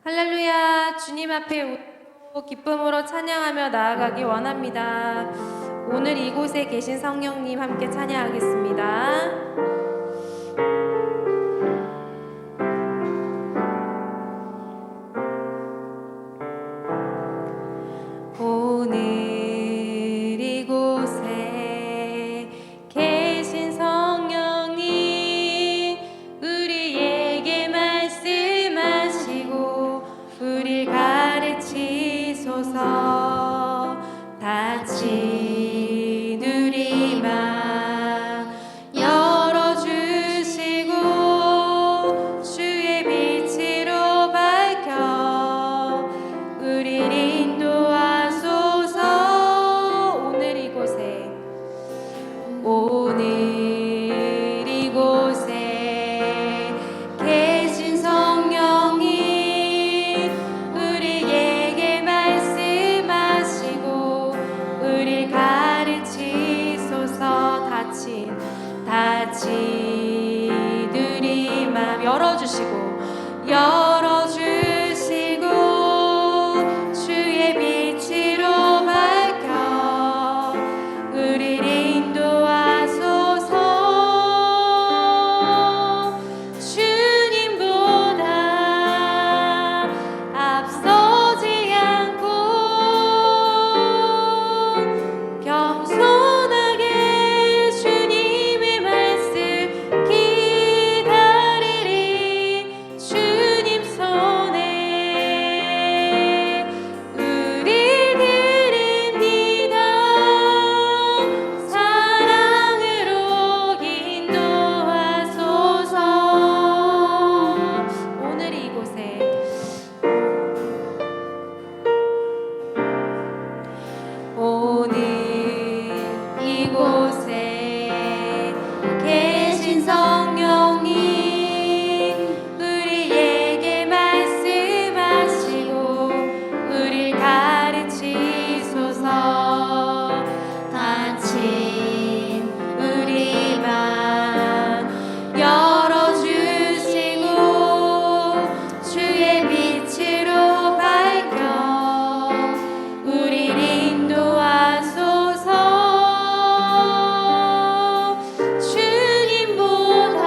할렐루야. 주님 앞에 웃고 기쁨으로 찬양하며 나아가기 원합니다. 오늘 이곳에 계신 성령님 함께 찬양하겠습니다. 오늘 이곳에 계신 성령님, 우리에게 말씀하시고 우리 가르치소서. 닫힌 우리 맘 열어주시고 주의 빛으로 밝혀 우리를 인도하소서. 오늘 이곳에 계신 성령님, 우리에게 말씀하시고 우릴 가르치소서. 닫힌 우리 맘 열어주시고 주의 빛으로 밝혀 우리를 인도하소서. 주님보다 앞서지 않고 겸손하게 주님의 말씀 기다리리. 주님 손에 우리 드립니다. 사랑으로 인도하소서. 오늘 이곳에 계신 성령님, 우리에게 말씀하시고 우릴 가르치소서. 닫힌 우리 맘 열어주시고 주의 빛으로 밝혀 우리를 인도하소서. 주님보다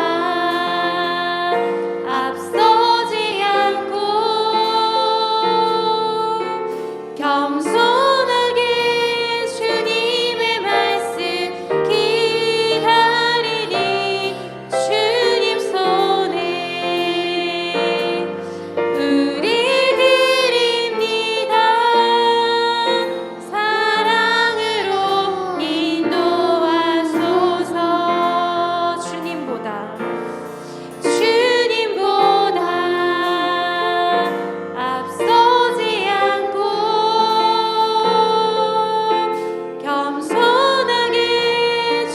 앞서지 않고 겸손하게 주님의 말씀 기다리니. 주님 손에 우리 드립니다. 사랑으로 인도하소서. 주님보다 앞서지 않고 겸손하게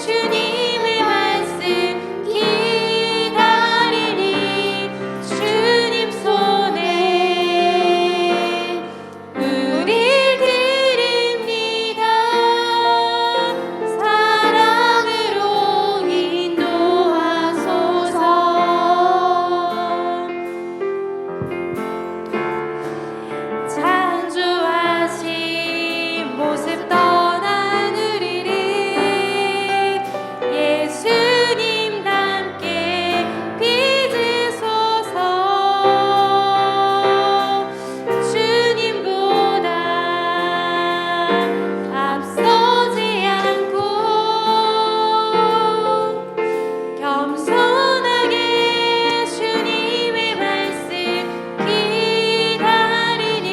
주님의 말씀 기다리니. 주님 손에 우릴 드립니다. 사랑으로 인도하소서. 창조하신 모습 떠난 우리를 예수님 닮게 빚으소서. 주님보다 앞서지 않고 겸손하게 주님의 말씀 기다리니.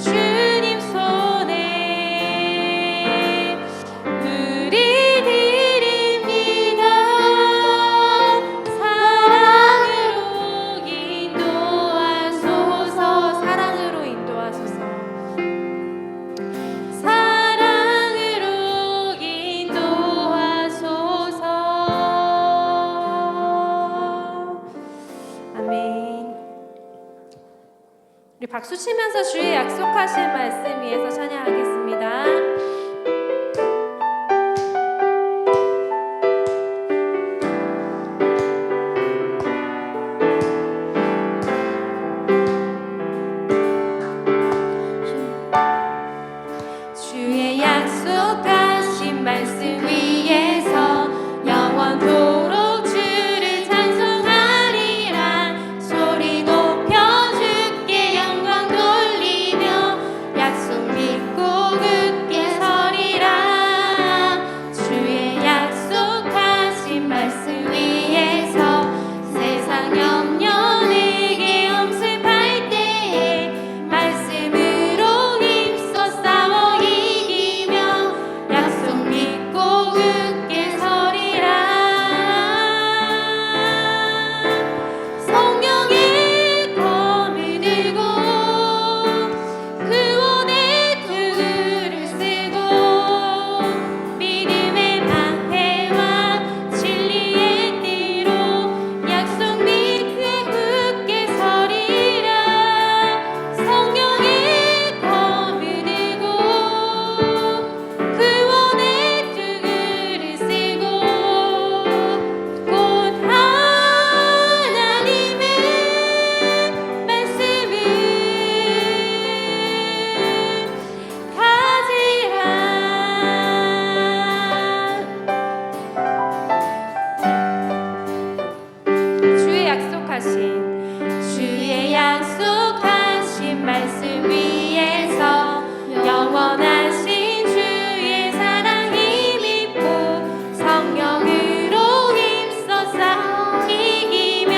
주님 손에 우리 드립니다. 사랑으로 인도하소서. 사랑으로 인도하소서. 아멘. 우리 박수 치면서 주의 약속하신 말씀 위에서 찬양하겠습니다. 약속하신 말씀 위에서 영원하신 주의 사랑 힘입고 성령으로 힘써 이기며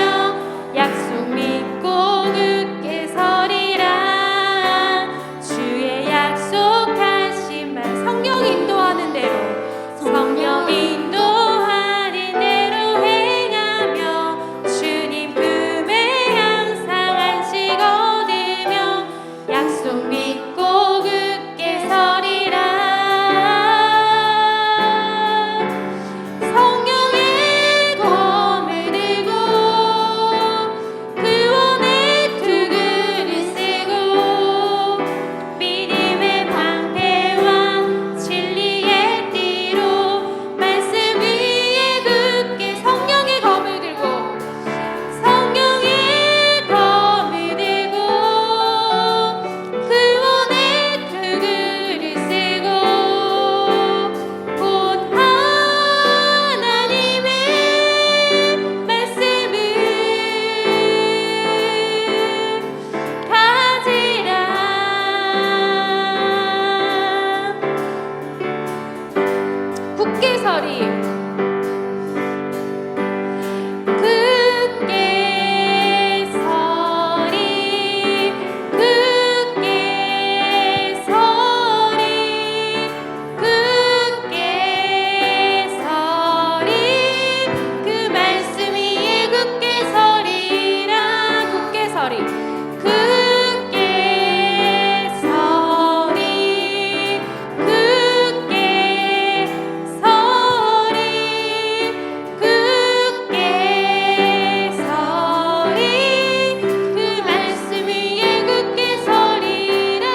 약속 믿고 굳게 서리라. 주의 약속하신 말 성령 인도하는 대로 성령 인도하는 대로 행하며 주님 품에 항상 안식 얻으며 약속 믿고 굳게 서리라. 성령의 검을 들고 구원의 투구를 쓰고 믿음의 방패와 진리의 띠로 말씀 위에 굳게 성령의 검을 들고 성령의 검을 들고 구원의 투구를 쓰고 곧 하나님의 말씀을 가지라. 굳게 서리 굳게 서리 굳게 서리 굳게 서리 그 말씀 위에 굳게 서리라. 굳게 서리 굳게 서리 굳게 서리 굳게 서리 그 말씀 위에 굳게 서리라.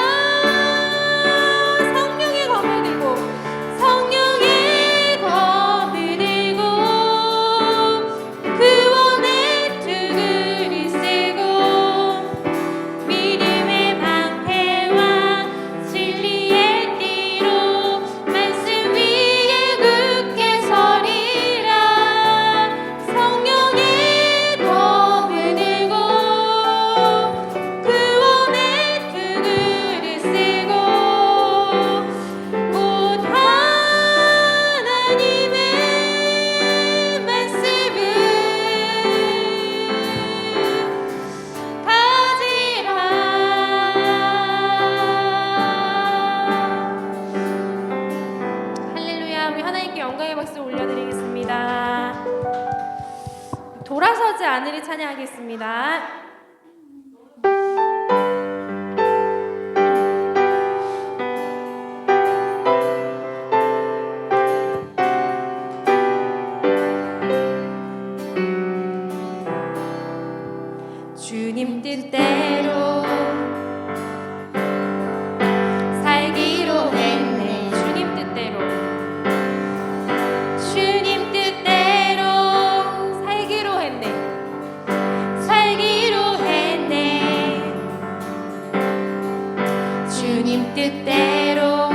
성령의 검을 들고 성령의 검을 들고 구원의 투구를 쓰고 믿음의 방패와 진리의 띠로 말씀 위에 굳게 서리라. 성령의 검을 들고 구원의 투구를 쓰고 곧 하나님의 말씀을 가지라. 할렐루야. 우리 하나님께 영광의 박수 올려드리겠습니다. 돌아서지 않으리 찬양하겠습니다. 주님 뜻대로 살기로 했네. 주님 뜻대로 주님 뜻대로 살기로 했네. 살기로 했네. 주님 뜻대로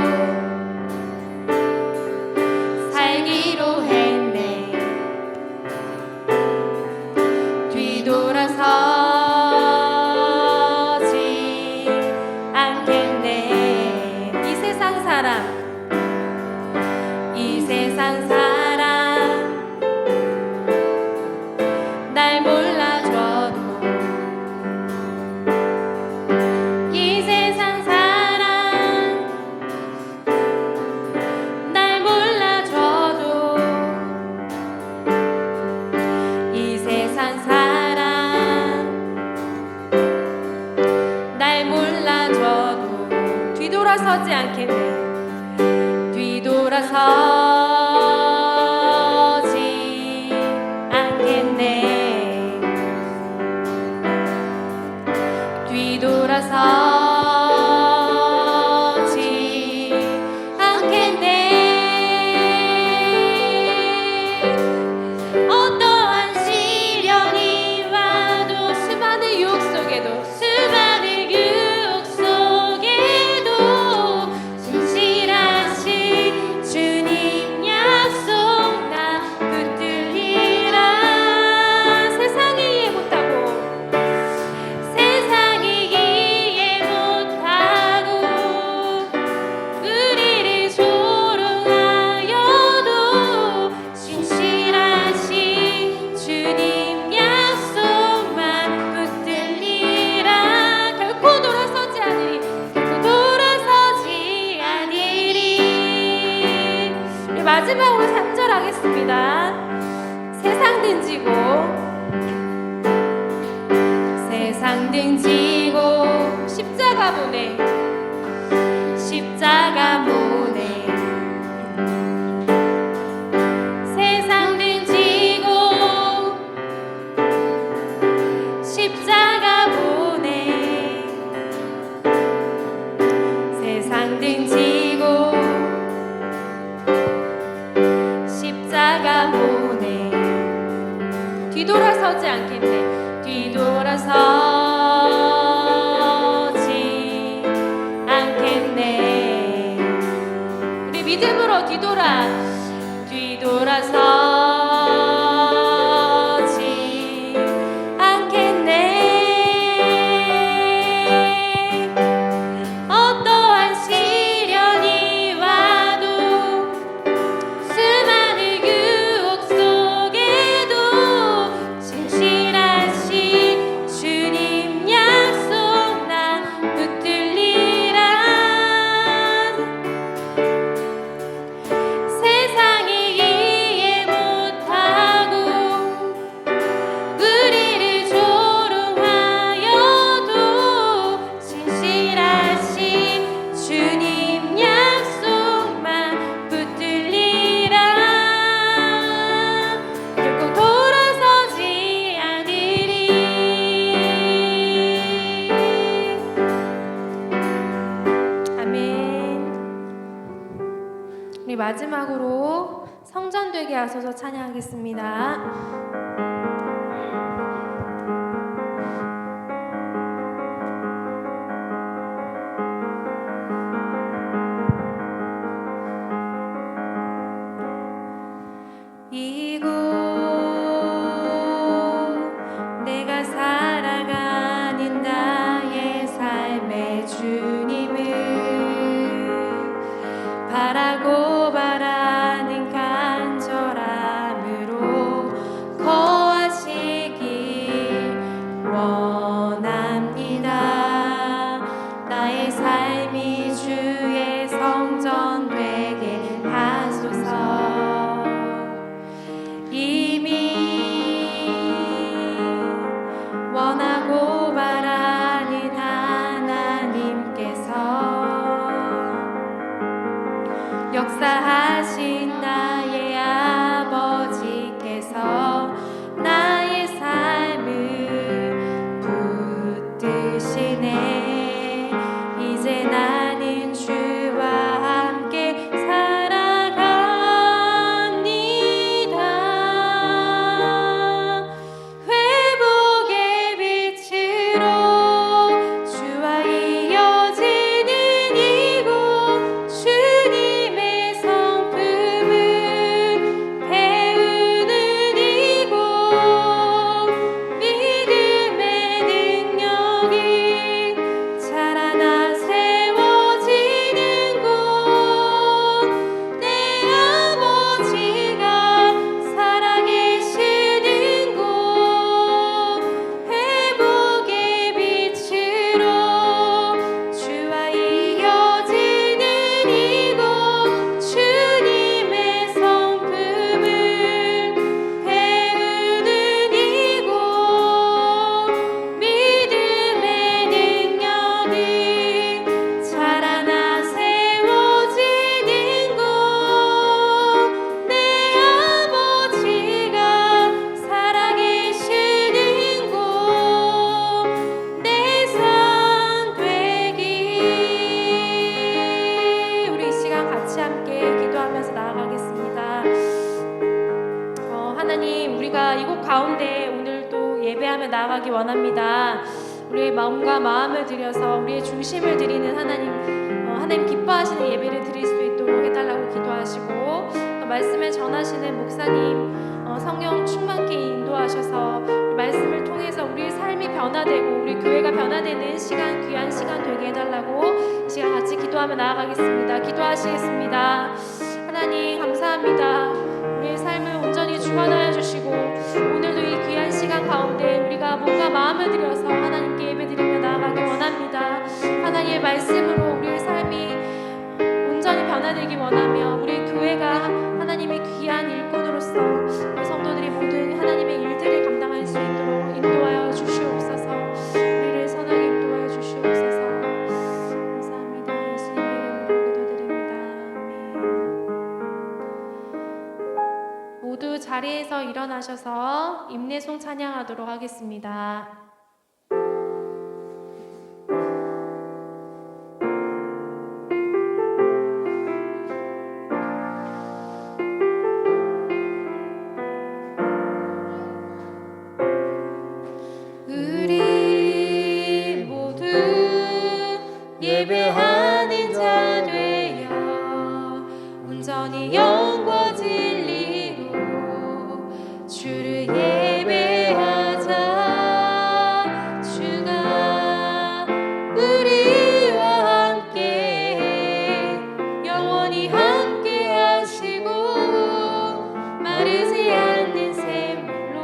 살기로 했네. 뒤돌아서지 않겠네. 이 세상 사람 날 몰라줘도 이 세상 사람 날 몰라줘도 이 세상 사람 날 몰라줘도 뒤돌아서지 않겠네. 뒤돌아서지 않겠네. 뒤돌아서지 않겠네. 어떠한 시련이 와도 수많은 유혹 속에도 수많은 유혹 속에도 진실하신 주님 약속 나 붙들리라. 세상이 이해 못하고 세상 등지고 십자가 보내 십자가 보내 세상 등지고 십자가 보내 세상 등지고 십자가 보내 뒤돌아서지 않겠네 뒤돌아서지 않겠네 우리 믿음으로 뒤돌아서지 않겠네 어떠한 시련이 와도 수많은 유혹 속에도 진실하신 주님 약속 나 붙들리라 세상이 이해 못하고 우리를 조롱하여도 진실하신 주님 약속만 붙들리라 결코 돌아서지 않으리 아멘. 우리 마지막으로 성전되게 하소서 찬양하겠습니다. 이곳 내가 살아가는 나의 삶의 주님을 바라고 바라는 간절함으로 거하시길 원합니다. 나의 삶이 주의 성전 되게 하소서. 이미 원하고 바라는 하나님께서 역사하신 나의 아버지께서 나의 삶을 붙드시네. 이제 나는 주와 함께 살아갑니다. 회복의 빛으로 주와 이어지는 이곳 주님의 성품을 배우는 이곳 믿음의 능력이 자라나 세워지는 곳 내 아버지가 살아계시는 곳 회복의 빛으로 주와 이어지는 이곳 주님의 성품을 배우는 이곳 믿음의 능력이 자라나 세워지는 곳 내 아버지가 살아계시는 곳 내 삶 되기. 우리 이 시간 같이 함께 기도하면서 나아가겠습니다. 하나님, 우리가 이곳 가운데 오늘 또 예배하며 나아가기 원합니다. 우리의 마음과 마음을 들여서 우리의 중심을 드리는 하나님, 하나님 기뻐하시는 예배를 드릴 수 있도록 해달라고 기도하시고, 또 말씀을 전하시는 목사님, 성령 충만케 인도하셔서 말씀을 통해서 우리의 삶이 변화되고 우리 교회가 변화되는 시간, 귀한 시간 되게 해달라고 이 시간 같이 기도하며 나아가겠습니다. 기도하시겠습니다. 하나님 감사합니다. 우리의 삶을 온전히 주관하여 주시고 오늘도 이 귀한 시간 가운데 우리가 몸과 마음을 들여서 하나님께 예배드리며 나아가기 원합니다. 하나님의 말씀으로 우리의 삶이 온전히 변화되기 원하며 우리 교회가 하나님의 귀한 일꾼으로서 우리 성도들이 모든 하나님의 일들을 감당할 수 있도록 인도하여 주시옵소서. 우리 나눠서 임내송 찬양하도록 하겠습니다. 우리 모두 예배하는 자 되어 온전히 영과 진리로 주를 예배하자. 주가 우리와 함께 영원히 함께 하시고 마르지 않는 샘물로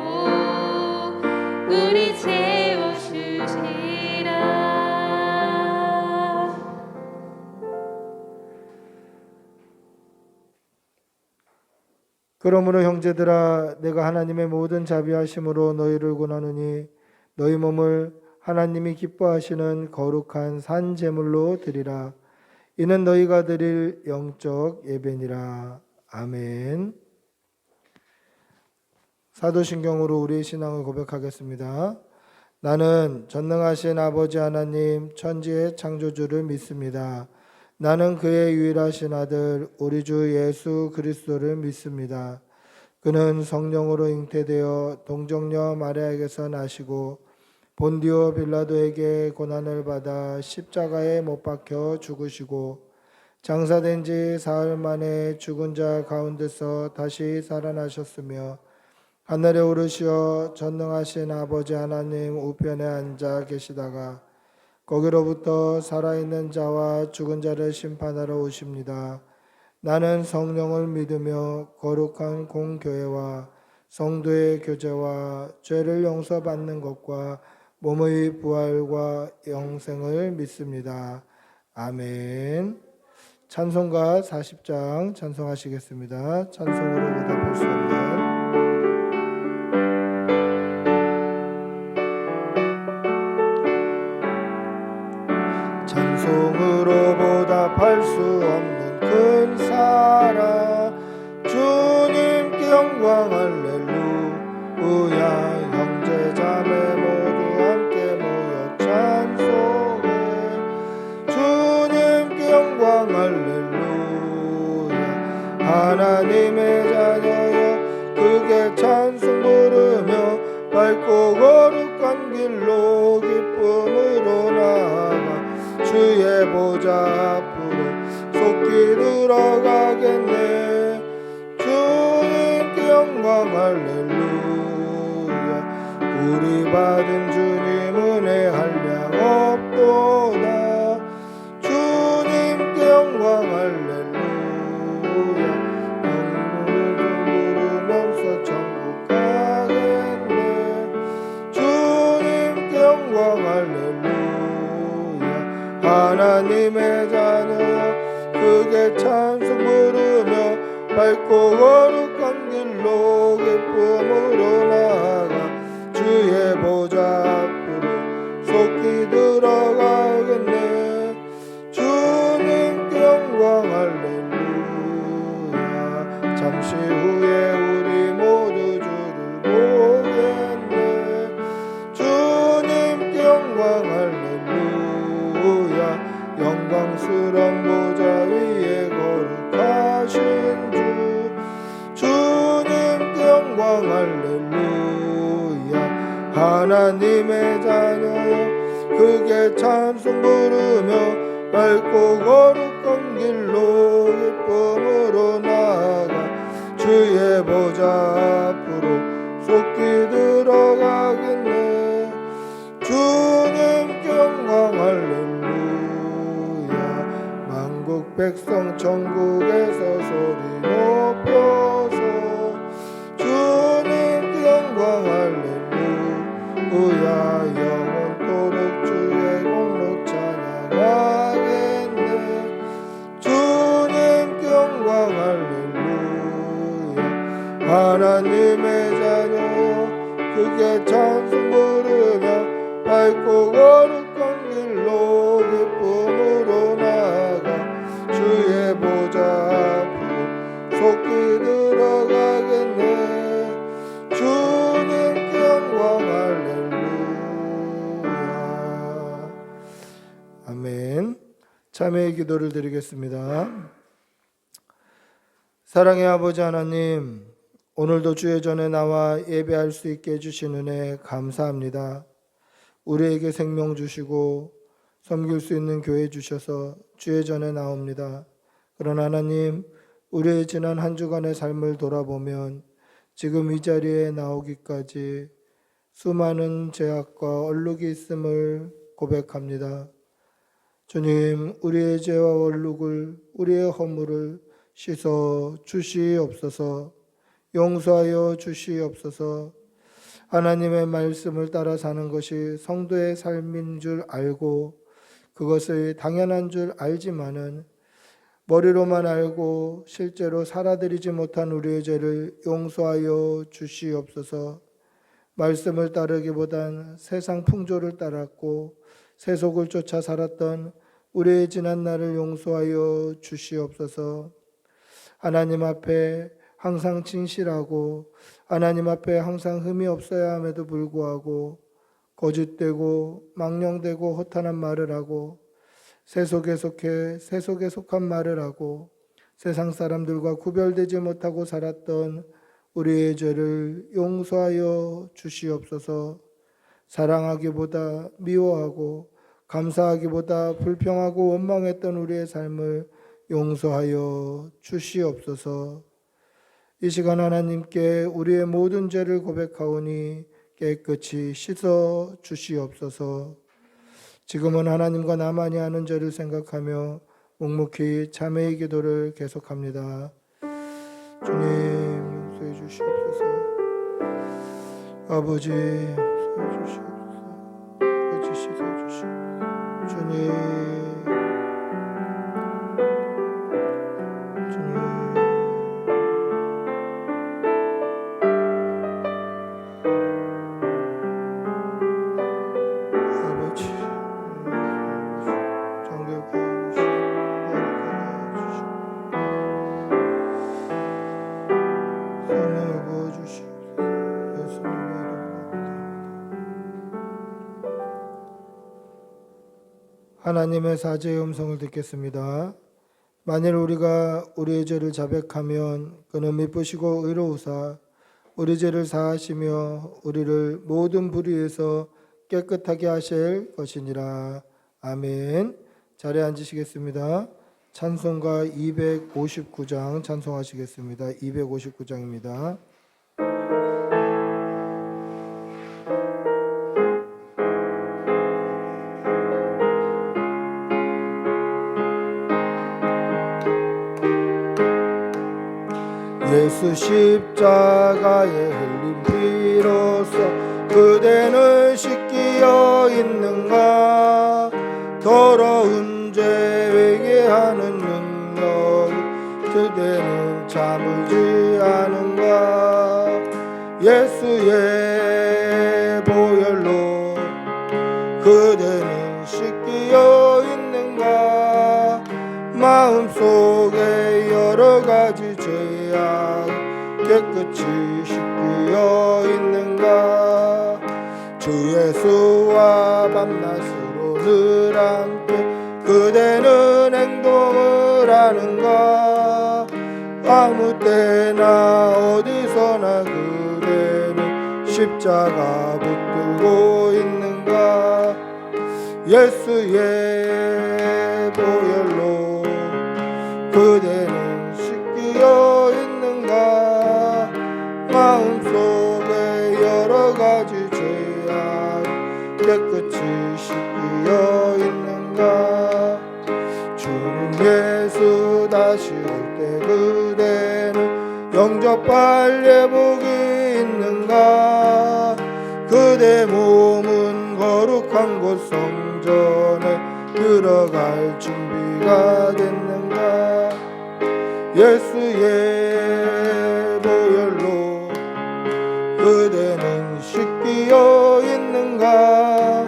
우리 채워주시리라. 그러므로 형제들아, 내가 하나님의 모든 자비하심으로 너희를 권하노니 너희 몸을 하나님이 기뻐하시는 거룩한 산 제물로 드리라. 이는 너희가 드릴 영적 예배니라. 아멘. 사도신경으로 우리의 신앙을 고백하겠습니다. 나는 전능하신 아버지 하나님 천지의 창조주를 믿습니다. 나는 그의 유일하신 아들 우리 주 예수 그리스도를 믿습니다. 그는 성령으로 잉태되어 동정녀 마리아에게서 나시고 본디오 빌라도에게 고난을 받아 십자가에 못 박혀 죽으시고 장사된 지 사흘 만에 죽은 자 가운데서 다시 살아나셨으며 하늘에 오르시어 전능하신 아버지 하나님 우편에 앉아 계시다가 거기로부터 살아있는 자와 죽은 자를 심판하러 오십니다. 나는 성령을 믿으며 거룩한 공교회와 성도의 교제와 죄를 용서받는 것과 몸의 부활과 영생을 믿습니다. 아멘. 찬송가 40장 찬송하시겠습니다. 찬송으로 응답할 수 없는 찬송으로 보답할 수 없는 큰 사랑 주님께 영광 할렐루야. 형제 자매 모두 함께 모여 찬송해 주님께 영광 할렐루야. 하나님의 자녀여 크게 찬송 부르며 밝고 거룩한 길로 기쁨으로 나아가 주의 보좌 앞으로 속히 들어가겠네. 주님께 영광 할렐루야. 우리 받은 주님 은혜 한량 없도다. 주님께 영광 할렐루야. 영웅을 부르면서 천국 가겠네. 주님께 영광 할렐루야. 하나님의 자녀여 크게 찬송 부르며 밝고 거룩한 길로 기쁨으로 나아가 주의 보좌 앞으로 속히 들어가겠네. 주님께 영광 할렐루야. 잠시 후에 우리 모두 주를 보겠네. 주님께 영광 할렐루야. 영광스런 보좌 위에 거룩하신 주 주님께 영광 할렐루야. 하나님의 자녀여 크게 찬송 부르며 밝고 거룩한 길로 기쁨으로 나아가 주의 보좌 앞으로 속히 들어가겠네. 주님께 영광 할렐루야. 만국 백성 천국에서 소리 높여서 주님께 영광 할렐루야. 영원토록 주의 공로 찬양하겠네. 주님께 영광 할렐루야. 하나님의 자녀여 크게 찬송 부르며 밝고 거룩한 길로 기쁨으로 나아가 주의 보좌 앞으로 속히 들어가겠네. 주 참회의 기도를 드리겠습니다. 사랑의 아버지 하나님, 오늘도 주의 전에 나와 예배할 수 있게 해주신 은혜 감사합니다. 우리에게 생명 주시고 섬길 수 있는 교회 주셔서 주의 전에 나옵니다. 그러나 하나님, 우리의 지난 한 주간의 삶을 돌아보면 지금 이 자리에 나오기까지 수많은 죄악과 얼룩이 있음을 고백합니다. 주님, 우리의 죄와 얼룩을, 우리의 허물을 씻어 주시옵소서. 용서하여 주시옵소서. 하나님의 말씀을 따라 사는 것이 성도의 삶인 줄 알고 그것을 당연한 줄 알지만은 머리로만 알고 실제로 살아들이지 못한 우리의 죄를 용서하여 주시옵소서. 말씀을 따르기보단 세상 풍조를 따랐고 세속을 쫓아 살았던 우리의 지난 날을 용서하여 주시옵소서. 하나님 앞에 항상 진실하고 하나님 앞에 항상 흠이 없어야 함에도 불구하고 거짓되고 망령되고 허탄한 말을 하고 세속에 속해 세속에 속한 말을 하고 세상 사람들과 구별되지 못하고 살았던 우리의 죄를 용서하여 주시옵소서. 사랑하기보다 미워하고 감사하기보다 불평하고 원망했던 우리의 삶을 용서하여 주시옵소서. 이 시간 하나님께 우리의 모든 죄를 고백하오니 깨끗이 씻어 주시옵소서. 지금은 하나님과 나만이 하는 죄를 생각하며 묵묵히 참회의 기도를 계속합니다. 주님, 용서해 주시옵소서. 아버지, 용서해 주시옵소서. 깨끗이 씻어 주시옵소서. 주님, 하나님의 사죄의 음성을 듣겠습니다. 만일 우리가 우리의 죄를 자백하면 그는 미쁘시고 의로우사 우리 죄를 사하시며 우리를 모든 불의에서 깨끗하게 하실 것이니라. 아멘. 자리에 앉으시겠습니다. 찬송가 259장 찬송하시겠습니다. 259장입니다. 예수 십자가에 흘린 피로써 그대는 씻기어 있는가. 더러운 죄 회개하는 능력 그대는 참을지 않은가. 예수의 보혈로 그대는 씻기어 있는가. 마음속에 여러가지 죄악 깨끗이 씻기어 있는가. 주 예수와 밤낮으로 늘 함께 그대는 행동을 하는가. 아무 때나 어디서나 그대는 십자가 붙들고 있는가. 예수의 보혈로 그대는 씻기어 있는가. 마음속에 여러가지 죄악 깨끗이 씻기어 있는가. 주는 예수 다시 올 때 그대는 영접할 예복이 있는가. 그대 몸은 거룩한 곳 성전에 들어갈 준비가 됐는가. 예수의 보혈로 그대는 씻기어 있는가.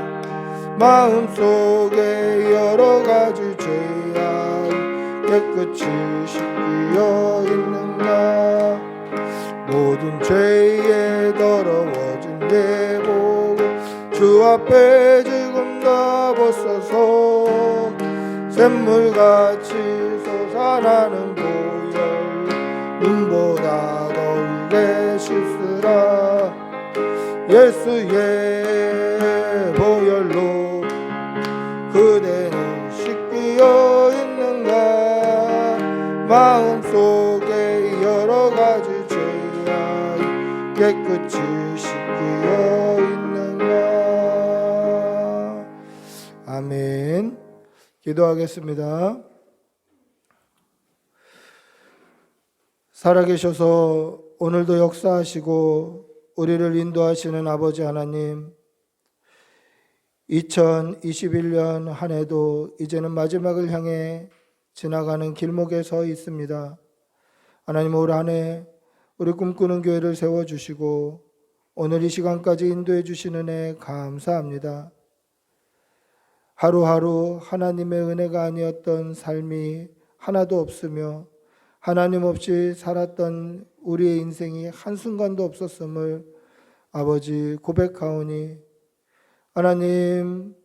마음속에 여러가지 죄악 깨끗이 씻기어 있는가. 모든 죄에 더러워진 예복을 주 앞에 지금 다 벗어서 샘물같이 솟아나는 보혈 눈보다 더욱에 씻으라 예수의 보혈로 그대는 씻기어 있는가 마음속에 여러 가지 죄악 깨끗이 씻기어 있는가. 아멘. 기도하겠습니다. 살아계셔서 오늘도 역사하시고 우리를 인도하시는 아버지 하나님, 2021년 한 해도 이제는 마지막을 향해 지나가는 길목에 서 있습니다. 하나님, 올 한 해 우리 꿈꾸는 교회를 세워주시고 오늘 이 시간까지 인도해 주시는 애 감사합니다. 하루하루 하나님의 은혜가 아니었던 삶이 하나도 없으며 하나님 없이 살았던 우리의 인생이 한순간도 없었음을 아버지 고백하오니 하나님,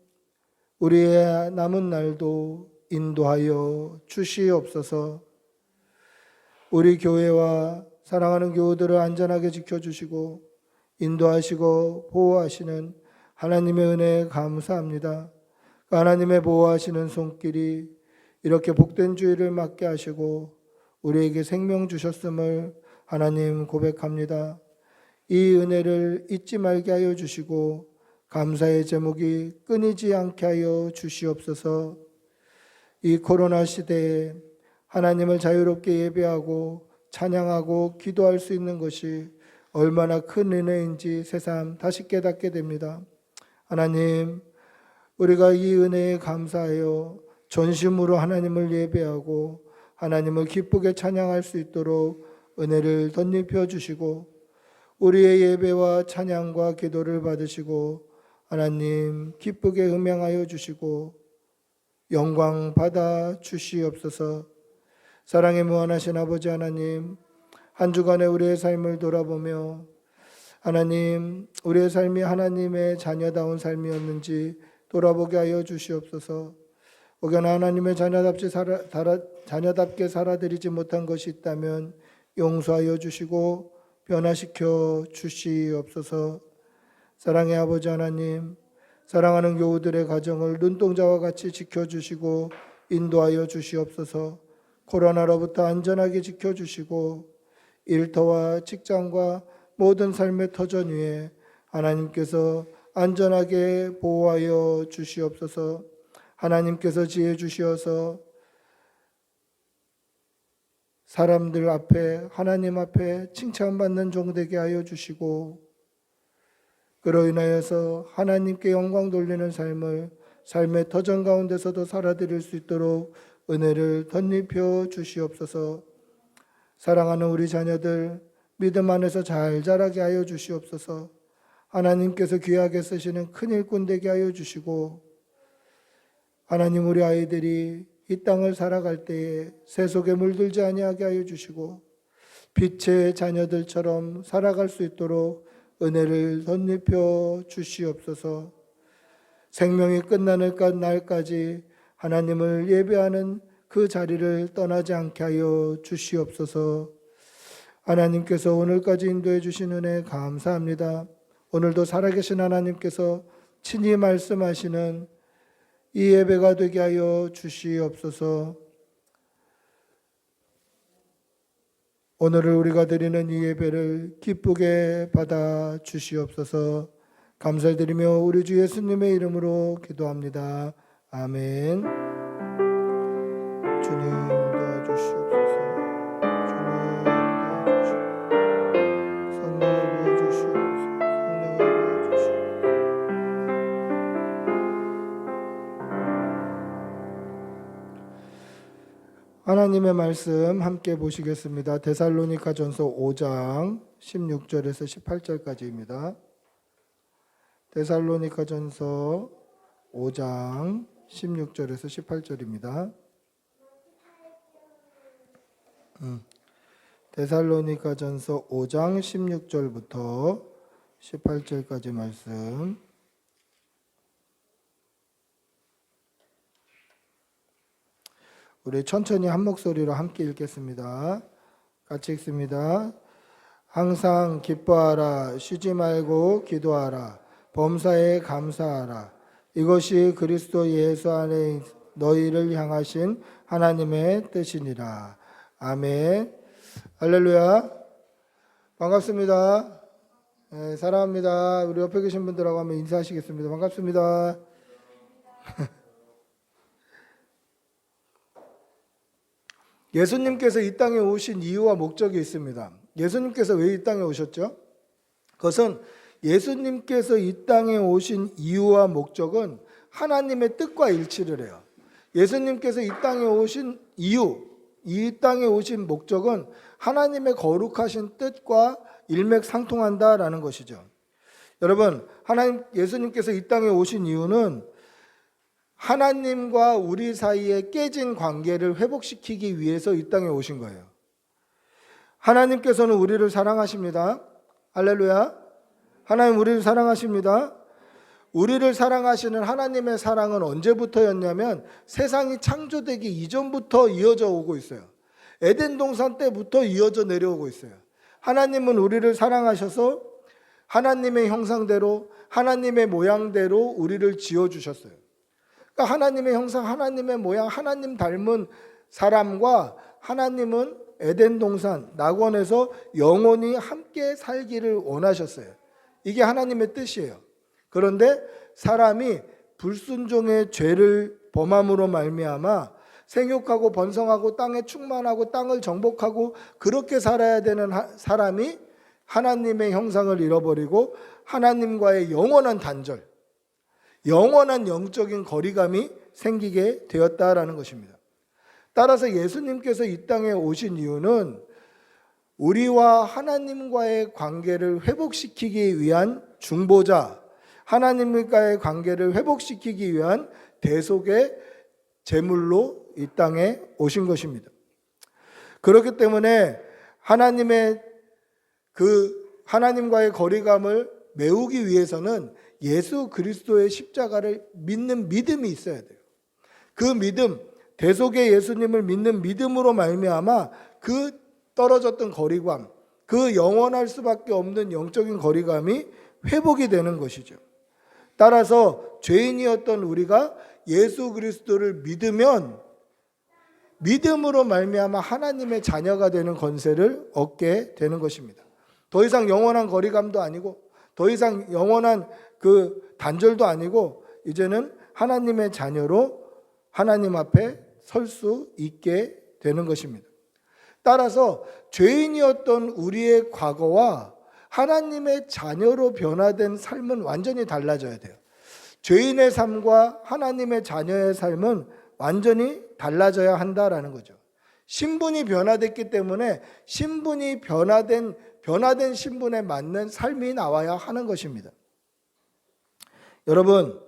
우리의 남은 날도 인도하여 주시옵소서. 우리 교회와 사랑하는 교우들을 안전하게 지켜주시고 인도하시고 보호하시는 하나님의 은혜에 감사합니다. 하나님의 보호하시는 손길이 이렇게 복된 주일을 맞게 하시고 우리에게 생명 주셨음을 하나님 고백합니다. 이 은혜를 잊지 말게 하여 주시고 감사의 제목이 끊이지 않게 하여 주시옵소서. 이 코로나 시대에 하나님을 자유롭게 예배하고 찬양하고 기도할 수 있는 것이 얼마나 큰 은혜인지 새삼 다시 깨닫게 됩니다. 하나님, 우리가 이 은혜에 감사하여 전심으로 하나님을 예배하고 하나님을 기쁘게 찬양할 수 있도록 은혜를 덧입혀 주시고 우리의 예배와 찬양과 기도를 받으시고 하나님 기쁘게 음행하여 주시고 영광 받아 주시옵소서. 사랑의 무한하신 아버지 하나님, 한 주간의 우리의 삶을 돌아보며 하나님, 우리의 삶이 하나님의 자녀다운 삶이었는지 돌아보게 하여 주시옵소서. 혹여나 하나님의 자녀답게 살아드리지 못한 것이 있다면 용서하여 주시고 변화시켜 주시옵소서. 사랑의 아버지 하나님, 사랑하는 교우들의 가정을 눈동자와 같이 지켜주시고 인도하여 주시옵소서. 코로나로부터 안전하게 지켜주시고 일터와 직장과 모든 삶의 터전 위에 하나님께서 안전하게 보호하여 주시옵소서. 하나님께서 지혜 주시어서 사람들 앞에 하나님 앞에 칭찬받는 종 되게 하여 주시고 그로 인하여서 하나님께 영광 돌리는 삶의 터전 가운데서도 살아드릴 수 있도록 은혜를 덧입혀 주시옵소서. 사랑하는 우리 자녀들 믿음 안에서 잘 자라게 하여 주시옵소서. 하나님께서 귀하게 쓰시는 큰 일꾼 되게 하여 주시고 하나님, 우리 아이들이 이 땅을 살아갈 때에 세속에 물들지 아니하게 하여 주시고 빛의 자녀들처럼 살아갈 수 있도록 은혜를 덧입혀 주시옵소서. 생명이 끝나는 날까지 하나님을 예배하는 그 자리를 떠나지 않게 하여 주시옵소서. 하나님께서 오늘까지 인도해 주신 은혜 감사합니다. 오늘도 살아계신 하나님께서 친히 말씀하시는 이 예배가 되게 하여 주시옵소서. 오늘을 우리가 드리는 이 예배를 기쁘게 받아 주시옵소서. 감사드리며 우리 주 예수님의 이름으로 기도합니다. 아멘. 주님 도와주시옵소서. 주님 도와주시옵소서. 성령을 부어주시옵소서. 성령을 부어주시옵소서. 하나님의 말씀 함께 보시겠습니다. 데살로니가전서 5장 16절에서 18절까지입니다. 데살로니가전서 5장 16절에서 18절입니다. 데살로니가전서 5장 16절부터 18절까지 말씀. 우리 천천히 한 목소리로 함께 읽겠습니다. 같이 읽습니다. 항상 기뻐하라. 쉬지 말고 기도하라. 범사에 감사하라. 이것이 그리스도 예수 안에 너희를 향하신 하나님의 뜻이니라. 아멘. 할렐루야. 반갑습니다. 네, 사랑합니다. 우리 옆에 계신 분들하고 한번 인사하시겠습니다. 반갑습니다. 예수님께서 이 땅에 오신 이유와 목적이 있습니다. 예수님께서 왜 이 땅에 오셨죠? 그것은 예수님께서 이 땅에 오신 이유와 목적은 하나님의 뜻과 일치를 해요. 예수님께서 이 땅에 오신 이유, 이 땅에 오신 목적은 하나님의 거룩하신 뜻과 일맥상통한다라는 것이죠. 여러분, 예수님께서 이 땅에 오신 이유는 하나님과 우리 사이에 깨진 관계를 회복시키기 위해서 이 땅에 오신 거예요. 하나님께서는 우리를 사랑하십니다. 할렐루야. 하나님 우리를 사랑하십니다. 우리를 사랑하시는 하나님의 사랑은 언제부터였냐면 세상이 창조되기 이전부터 이어져 오고 있어요. 에덴 동산 때부터 이어져 내려오고 있어요. 하나님은 우리를 사랑하셔서 하나님의 형상대로 하나님의 모양대로 우리를 지어주셨어요. 그러니까 하나님의 형상, 하나님의 모양, 하나님 닮은 사람과 하나님은 에덴 동산, 낙원에서 영원히 함께 살기를 원하셨어요. 이게 하나님의 뜻이에요. 그런데 사람이 불순종의 죄를 범함으로 말미암아 생육하고 번성하고 땅에 충만하고 땅을 정복하고 그렇게 살아야 되는 사람이 하나님의 형상을 잃어버리고 하나님과의 영원한 단절, 영원한 영적인 거리감이 생기게 되었다라는 것입니다. 따라서 예수님께서 이 땅에 오신 이유는 우리와 하나님과의 관계를 회복시키기 위한 중보자, 하나님과의 관계를 회복시키기 위한 대속의 제물로 이 땅에 오신 것입니다. 그렇기 때문에 하나님과의 거리감을 메우기 위해서는 예수 그리스도의 십자가를 믿는 믿음이 있어야 돼요. 그 믿음, 대속의 예수님을 믿는 믿음으로 말미암아 그 떨어졌던 거리감, 그 영원할 수밖에 없는 영적인 거리감이 회복이 되는 것이죠. 따라서 죄인이었던 우리가 예수 그리스도를 믿으면 믿음으로 말미암아 하나님의 자녀가 되는 권세를 얻게 되는 것입니다. 더 이상 영원한 거리감도 아니고 더 이상 영원한 그 단절도 아니고 이제는 하나님의 자녀로 하나님 앞에 설 수 있게 되는 것입니다. 따라서 죄인이었던 우리의 과거와 하나님의 자녀로 변화된 삶은 완전히 달라져야 돼요. 죄인의 삶과 하나님의 자녀의 삶은 완전히 달라져야 한다라는 거죠. 신분이 변화됐기 때문에 신분이 변화된 신분에 맞는 삶이 나와야 하는 것입니다. 여러분,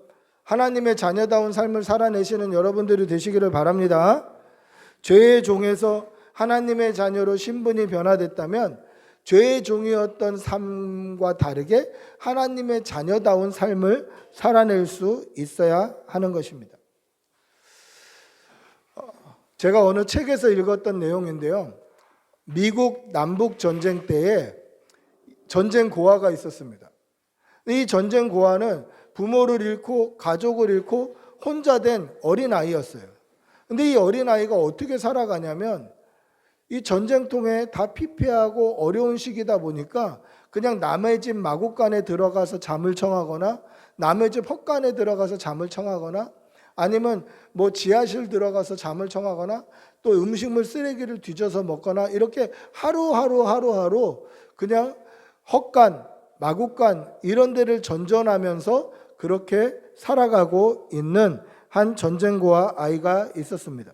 하나님의 자녀다운 삶을 살아내시는 여러분들이 되시기를 바랍니다. 죄의 종에서 하나님의 자녀로 신분이 변화됐다면 죄의 종이었던 삶과 다르게 하나님의 자녀다운 삶을 살아낼 수 있어야 하는 것입니다. 제가 어느 책에서 읽었던 내용인데요. 미국 남북 전쟁 때에 전쟁 고아가 있었습니다. 이 전쟁 고아는 부모를 잃고 가족을 잃고 혼자 된 어린아이였어요. 근데 이 어린아이가 어떻게 살아가냐면 이 전쟁통에 다 피폐하고 어려운 시기다 보니까 그냥 남의 집 마구간에 들어가서 잠을 청하거나 남의 집 헛간에 들어가서 잠을 청하거나 아니면 뭐 지하실 들어가서 잠을 청하거나 또 음식물 쓰레기를 뒤져서 먹거나 이렇게 하루하루 그냥 헛간, 마구간 이런 데를 전전하면서 그렇게 살아가고 있는 한 전쟁고아 아이가 있었습니다.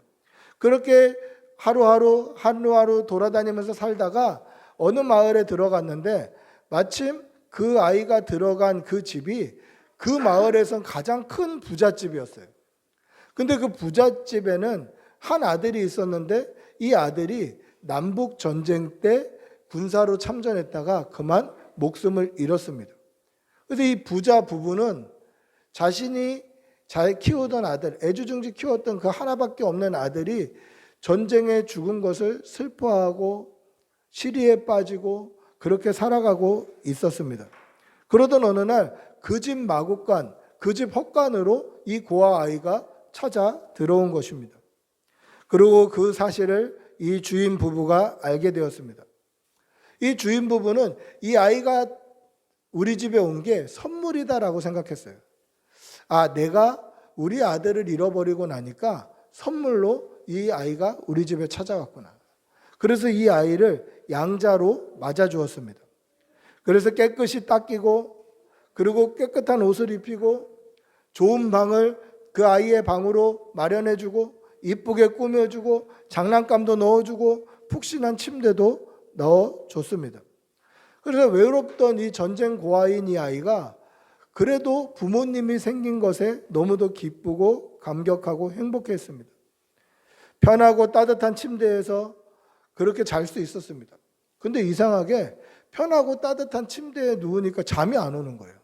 그렇게 하루하루 돌아다니면서 살다가 어느 마을에 들어갔는데 마침 그 아이가 들어간 그 집이 그 마을에선 가장 큰 부잣집이었어요. 근데 그 부잣집에는 한 아들이 있었는데 이 아들이 남북 전쟁 때 군사로 참전했다가 그만 목숨을 잃었습니다. 그래서 이 부자 부부는 자신이 잘 키우던 아들, 애주중지 키웠던 그 하나밖에 없는 아들이 전쟁에 죽은 것을 슬퍼하고 시리에 빠지고 그렇게 살아가고 있었습니다. 그러던 어느 날 그 집 마구간, 그 집 헛간으로 이 고아 아이가 찾아 들어온 것입니다. 그리고 그 사실을 이 주인 부부가 알게 되었습니다. 이 주인 부부는 이 아이가 우리 집에 온 게 선물이다라고 생각했어요. 아, 내가 우리 아들을 잃어버리고 나니까 선물로 이 아이가 우리 집에 찾아왔구나. 그래서 이 아이를 양자로 맞아주었습니다. 그래서 깨끗이 닦이고 그리고 깨끗한 옷을 입히고 좋은 방을 그 아이의 방으로 마련해주고 이쁘게 꾸며주고 장난감도 넣어주고 푹신한 침대도 넣어줬습니다. 그래서 외롭던 이 전쟁 고아인 이 아이가 그래도 부모님이 생긴 것에 너무도 기쁘고 감격하고 행복했습니다. 편하고 따뜻한 침대에서 그렇게 잘 수 있었습니다. 근데 이상하게 편하고 따뜻한 침대에 누우니까 잠이 안 오는 거예요.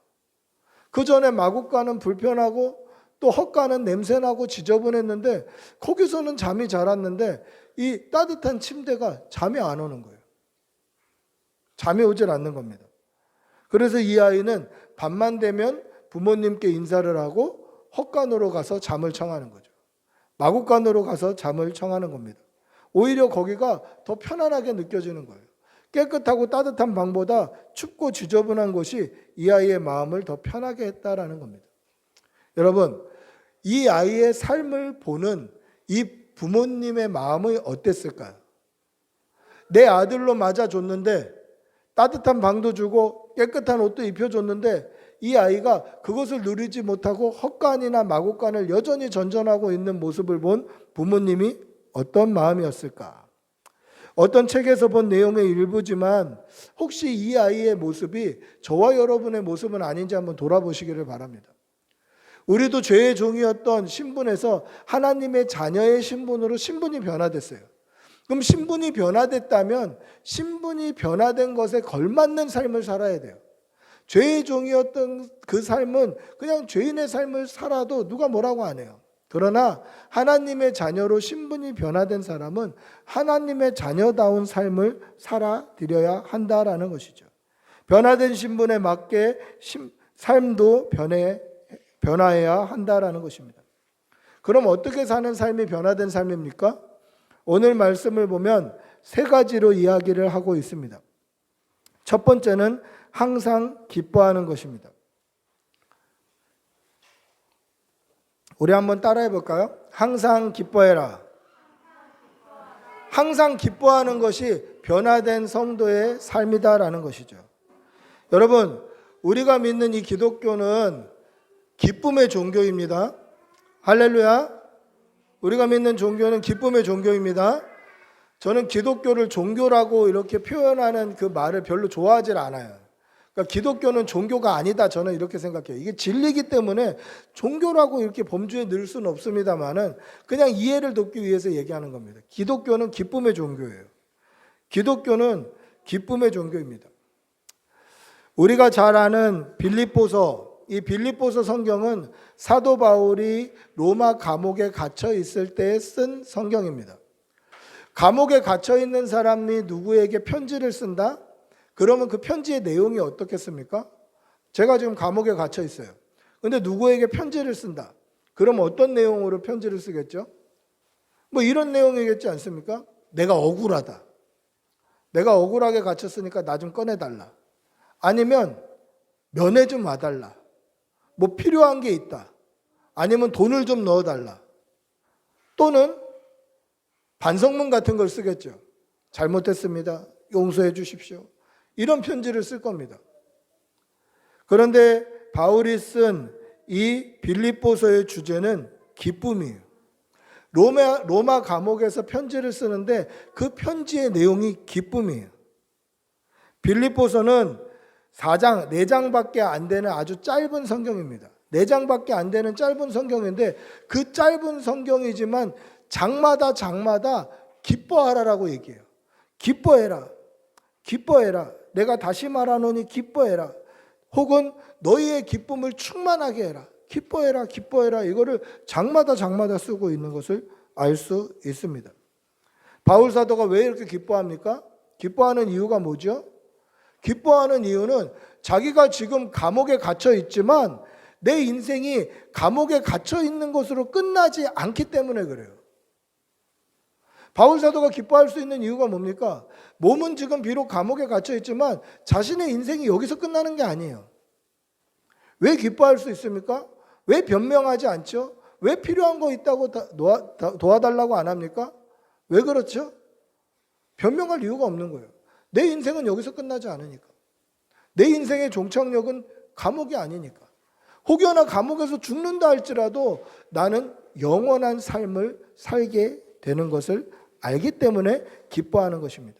그 전에 마구간은 불편하고 또 헛간은 냄새나고 지저분했는데 거기서는 잠이 잘 왔는데 이 따뜻한 침대가 잠이 안 오는 거예요. 잠이 오질 않는 겁니다. 그래서 이 아이는 밤만 되면 부모님께 인사를 하고 헛간으로 가서 잠을 청하는 거죠. 마구간으로 가서 잠을 청하는 겁니다. 오히려 거기가 더 편안하게 느껴지는 거예요. 깨끗하고 따뜻한 방보다 춥고 지저분한 곳이 이 아이의 마음을 더 편하게 했다라는 겁니다. 여러분, 이 아이의 삶을 보는 이 부모님의 마음이 어땠을까요? 내 아들로 맞아줬는데 따뜻한 방도 주고 깨끗한 옷도 입혀줬는데 이 아이가 그것을 누리지 못하고 헛간이나 마구간을 여전히 전전하고 있는 모습을 본 부모님이 어떤 마음이었을까? 어떤 책에서 본 내용의 일부지만 혹시 이 아이의 모습이 저와 여러분의 모습은 아닌지 한번 돌아보시기를 바랍니다. 우리도 죄의 종이었던 신분에서 하나님의 자녀의 신분으로 신분이 변화됐어요. 그럼 신분이 변화됐다면 신분이 변화된 것에 걸맞는 삶을 살아야 돼요. 죄의 종이었던 그 삶은 그냥 죄인의 삶을 살아도 누가 뭐라고 안 해요. 그러나 하나님의 자녀로 신분이 변화된 사람은 하나님의 자녀다운 삶을 살아드려야 한다라는 것이죠. 변화된 신분에 맞게 삶도 변화해야 한다라는 것입니다. 그럼 어떻게 사는 삶이 변화된 삶입니까? 오늘 말씀을 보면 세 가지로 이야기를 하고 있습니다. 첫 번째는 항상 기뻐하는 것입니다. 우리 한번 따라해 볼까요? 항상 기뻐해라. 항상 기뻐하는 것이 변화된 성도의 삶이다라는 것이죠. 여러분, 우리가 믿는 이 기독교는 기쁨의 종교입니다. 할렐루야. 우리가 믿는 종교는 기쁨의 종교입니다. 저는 기독교를 종교라고 이렇게 표현하는 그 말을 별로 좋아하질 않아요. 그러니까 기독교는 종교가 아니다, 저는 이렇게 생각해요. 이게 진리이기 때문에 종교라고 이렇게 범주에 넣을 수는 없습니다만은 그냥 이해를 돕기 위해서 얘기하는 겁니다. 기독교는 기쁨의 종교예요. 기독교는 기쁨의 종교입니다. 우리가 잘 아는 빌립보서, 이 빌립보서 성경은 사도 바울이 로마 감옥에 갇혀 있을 때 쓴 성경입니다. 감옥에 갇혀 있는 사람이 누구에게 편지를 쓴다? 그러면 그 편지의 내용이 어떻겠습니까? 제가 지금 감옥에 갇혀 있어요. 근데 누구에게 편지를 쓴다. 그럼 어떤 내용으로 편지를 쓰겠죠? 뭐 이런 내용이겠지 않습니까? 내가 억울하다. 내가 억울하게 갇혔으니까 나 좀 꺼내달라. 아니면 면회 좀 와달라. 뭐 필요한 게 있다. 아니면 돈을 좀 넣어달라. 또는 반성문 같은 걸 쓰겠죠. 잘못했습니다. 용서해 주십시오. 이런 편지를 쓸 겁니다. 그런데 바울이 쓴 이 빌립보서의 주제는 기쁨이에요. 로마 감옥에서 편지를 쓰는데 그 편지의 내용이 기쁨이에요. 빌립보서는 4장, 4장밖에 안 되는 아주 짧은 성경입니다. 4장밖에 안 되는 짧은 성경인데 그 짧은 성경이지만 장마다 기뻐하라라고 얘기해요. 기뻐해라. 기뻐해라. 내가 다시 말하노니 기뻐해라. 혹은 너희의 기쁨을 충만하게 해라. 기뻐해라. 기뻐해라. 이거를 장마다 쓰고 있는 것을 알 수 있습니다. 바울 사도가 왜 이렇게 기뻐합니까? 기뻐하는 이유가 뭐죠? 기뻐하는 이유는 자기가 지금 감옥에 갇혀 있지만 내 인생이 감옥에 갇혀 있는 것으로 끝나지 않기 때문에 그래요. 바울 사도가 기뻐할 수 있는 이유가 뭡니까? 몸은 지금 비록 감옥에 갇혀 있지만 자신의 인생이 여기서 끝나는 게 아니에요. 왜 기뻐할 수 있습니까? 왜 변명하지 않죠? 왜 필요한 거 있다고 도와달라고 안 합니까? 왜 그렇죠? 변명할 이유가 없는 거예요. 내 인생은 여기서 끝나지 않으니까. 내 인생의 종착역은 감옥이 아니니까. 혹여나 감옥에서 죽는다 할지라도 나는 영원한 삶을 살게 되는 것을 알기 때문에 기뻐하는 것입니다.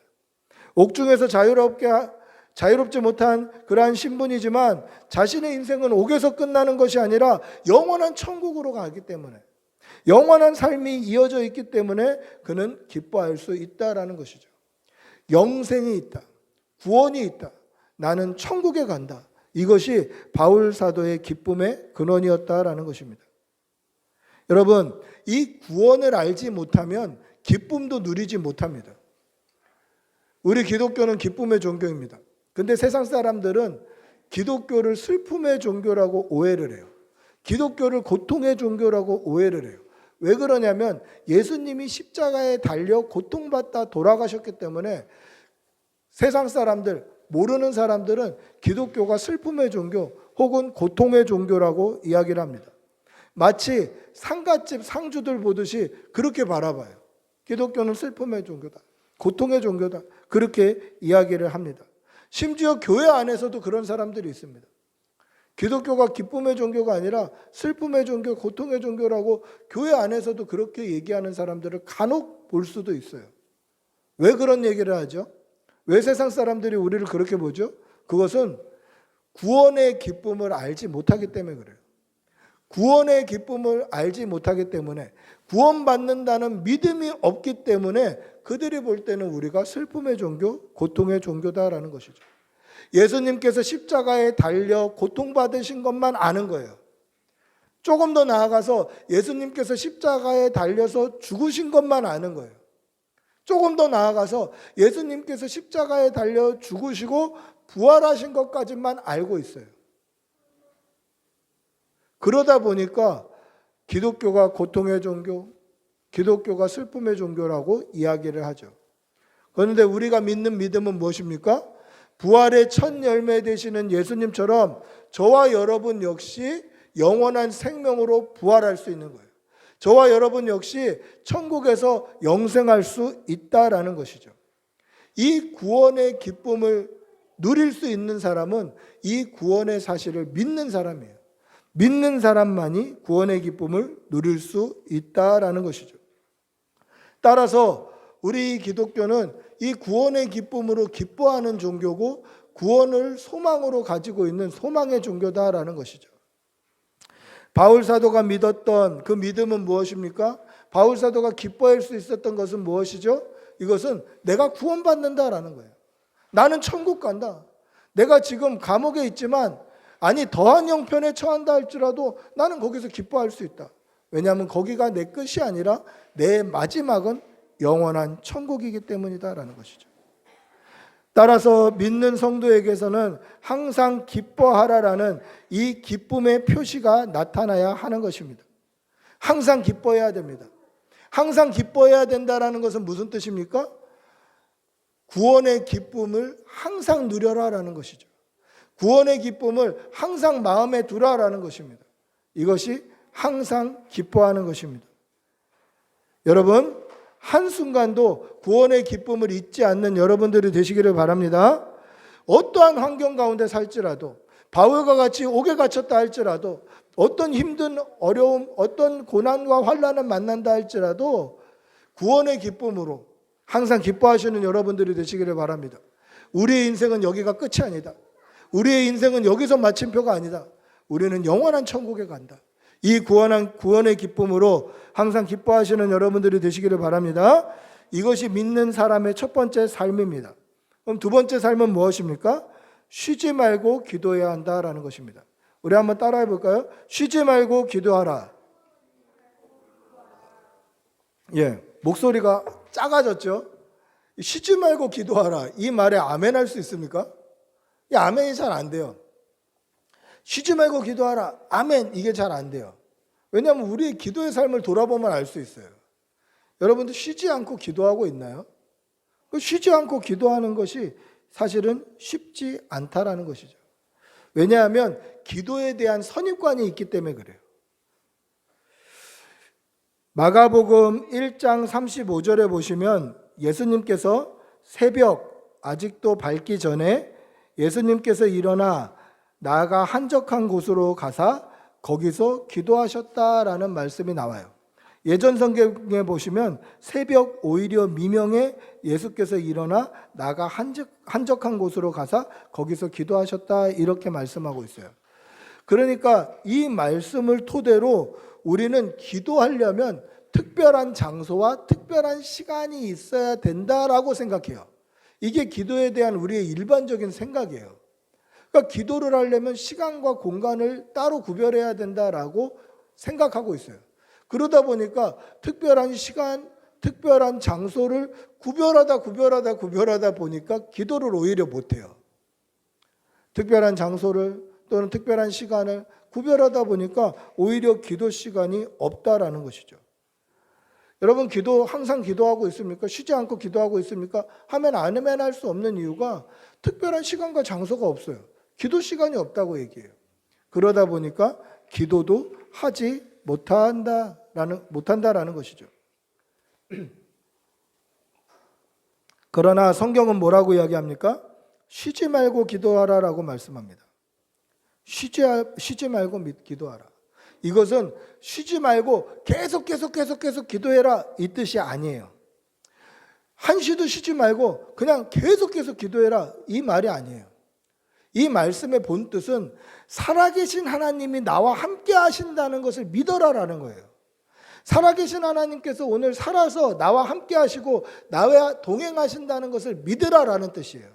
옥중에서 자유롭지 못한 그러한 신분이지만 자신의 인생은 옥에서 끝나는 것이 아니라 영원한 천국으로 가기 때문에, 영원한 삶이 이어져 있기 때문에 그는 기뻐할 수 있다라는 것이죠. 영생이 있다, 구원이 있다, 나는 천국에 간다. 이것이 바울 사도의 기쁨의 근원이었다라는 것입니다. 여러분, 이 구원을 알지 못하면 기쁨도 누리지 못합니다. 우리 기독교는 기쁨의 종교입니다. 근데 세상 사람들은 기독교를 슬픔의 종교라고 오해를 해요. 기독교를 고통의 종교라고 오해를 해요. 왜 그러냐면 예수님이 십자가에 달려 고통받다 돌아가셨기 때문에 세상 사람들, 모르는 사람들은 기독교가 슬픔의 종교 혹은 고통의 종교라고 이야기를 합니다. 마치 상갓집 상주들 보듯이 그렇게 바라봐요. 기독교는 슬픔의 종교다, 고통의 종교다, 그렇게 이야기를 합니다. 심지어 교회 안에서도 그런 사람들이 있습니다. 기독교가 기쁨의 종교가 아니라 슬픔의 종교, 고통의 종교라고 교회 안에서도 그렇게 얘기하는 사람들을 간혹 볼 수도 있어요. 왜 그런 얘기를 하죠? 왜 세상 사람들이 우리를 그렇게 보죠? 그것은 구원의 기쁨을 알지 못하기 때문에 그래요. 구원의 기쁨을 알지 못하기 때문에, 구원받는다는 믿음이 없기 때문에 그들이 볼 때는 우리가 슬픔의 종교, 고통의 종교다라는 것이죠. 예수님께서 십자가에 달려 고통받으신 것만 아는 거예요. 조금 더 나아가서 예수님께서 십자가에 달려서 죽으신 것만 아는 거예요. 조금 더 나아가서 예수님께서 십자가에 달려 죽으시고 부활하신 것까지만 알고 있어요. 그러다 보니까 기독교가 고통의 종교, 기독교가 슬픔의 종교라고 이야기를 하죠. 그런데 우리가 믿는 믿음은 무엇입니까? 부활의 첫 열매 되시는 예수님처럼 저와 여러분 역시 영원한 생명으로 부활할 수 있는 거예요. 저와 여러분 역시 천국에서 영생할 수 있다라는 것이죠. 이 구원의 기쁨을 누릴 수 있는 사람은 이 구원의 사실을 믿는 사람이에요. 믿는 사람만이 구원의 기쁨을 누릴 수 있다라는 것이죠. 따라서 우리 기독교는 이 구원의 기쁨으로 기뻐하는 종교고 구원을 소망으로 가지고 있는 소망의 종교다라는 것이죠. 바울 사도가 믿었던 그 믿음은 무엇입니까? 바울 사도가 기뻐할 수 있었던 것은 무엇이죠? 이것은 내가 구원받는다라는 거예요. 나는 천국 간다. 내가 지금 감옥에 있지만 아니 더한 형편에 처한다 할지라도 나는 거기서 기뻐할 수 있다. 왜냐하면 거기가 내 끝이 아니라 내 마지막은 영원한 천국이기 때문이다라는 것이죠. 따라서 믿는 성도에게서는 항상 기뻐하라라는 이 기쁨의 표시가 나타나야 하는 것입니다. 항상 기뻐해야 됩니다. 항상 기뻐해야 된다라는 것은 무슨 뜻입니까? 구원의 기쁨을 항상 누려라라는 것이죠. 구원의 기쁨을 항상 마음에 두라라는 것입니다. 이것이 항상 기뻐하는 것입니다. 여러분, 한순간도 구원의 기쁨을 잊지 않는 여러분들이 되시기를 바랍니다. 어떠한 환경 가운데 살지라도, 바울과 같이 옥에 갇혔다 할지라도, 어떤 힘든 어려움, 어떤 고난과 환난을 만난다 할지라도 구원의 기쁨으로 항상 기뻐하시는 여러분들이 되시기를 바랍니다. 우리의 인생은 여기가 끝이 아니다. 우리의 인생은 여기서 마침표가 아니다. 우리는 영원한 천국에 간다. 이 구원의 기쁨으로 항상 기뻐하시는 여러분들이 되시기를 바랍니다. 이것이 믿는 사람의 첫 번째 삶입니다. 그럼 두 번째 삶은 무엇입니까? 쉬지 말고 기도해야 한다라는 것입니다. 우리 한번 따라해 볼까요? 쉬지 말고 기도하라. 예, 목소리가 작아졌죠. 쉬지 말고 기도하라. 이 말에 아멘 할 수 있습니까? 이 아멘이 잘 안 돼요. 쉬지 말고 기도하라. 아멘. 이게 잘 안 돼요. 왜냐하면 우리의 기도의 삶을 돌아보면 알 수 있어요. 여러분들 쉬지 않고 기도하고 있나요? 쉬지 않고 기도하는 것이 사실은 쉽지 않다라는 것이죠. 왜냐하면 기도에 대한 선입관이 있기 때문에 그래요. 마가복음 1장 35절에 보시면 예수님께서 새벽 아직도 밝기 전에 예수님께서 일어나 나아가 한적한 곳으로 가사 거기서 기도하셨다라는 말씀이 나와요. 예전 성경에 보시면 새벽 오히려 미명에 예수께서 일어나 나아가 한적한 곳으로 가사 거기서 기도하셨다 이렇게 말씀하고 있어요. 그러니까 이 말씀을 토대로 우리는 기도하려면 특별한 장소와 특별한 시간이 있어야 된다라고 생각해요. 이게 기도에 대한 우리의 일반적인 생각이에요. 그러니까 기도를 하려면 시간과 공간을 따로 구별해야 된다라고 생각하고 있어요. 그러다 보니까 특별한 시간, 특별한 장소를 구별하다 보니까 기도를 오히려 못해요. 특별한 장소를 또는 특별한 시간을 구별하다 보니까 오히려 기도 시간이 없다라는 것이죠. 여러분 항상 기도하고 있습니까? 쉬지 않고 기도하고 있습니까? 하면 안 하면 할 수 없는 이유가 특별한 시간과 장소가 없어요. 기도 시간이 없다고 얘기해요. 그러다 보니까 기도도 하지 못한다라는 것이죠. 그러나 성경은 뭐라고 이야기합니까? 쉬지 말고 기도하라라고 말씀합니다. 쉬지 말고 기도하라. 이것은 쉬지 말고 계속 기도해라 이 뜻이 아니에요. 한시도 쉬지 말고 그냥 계속 기도해라 이 말이 아니에요. 이 말씀의 본 뜻은 살아계신 하나님이 나와 함께 하신다는 것을 믿어라라는 거예요. 살아계신 하나님께서 오늘 살아서 나와 함께 하시고 나와 동행하신다는 것을 믿으라라는 뜻이에요.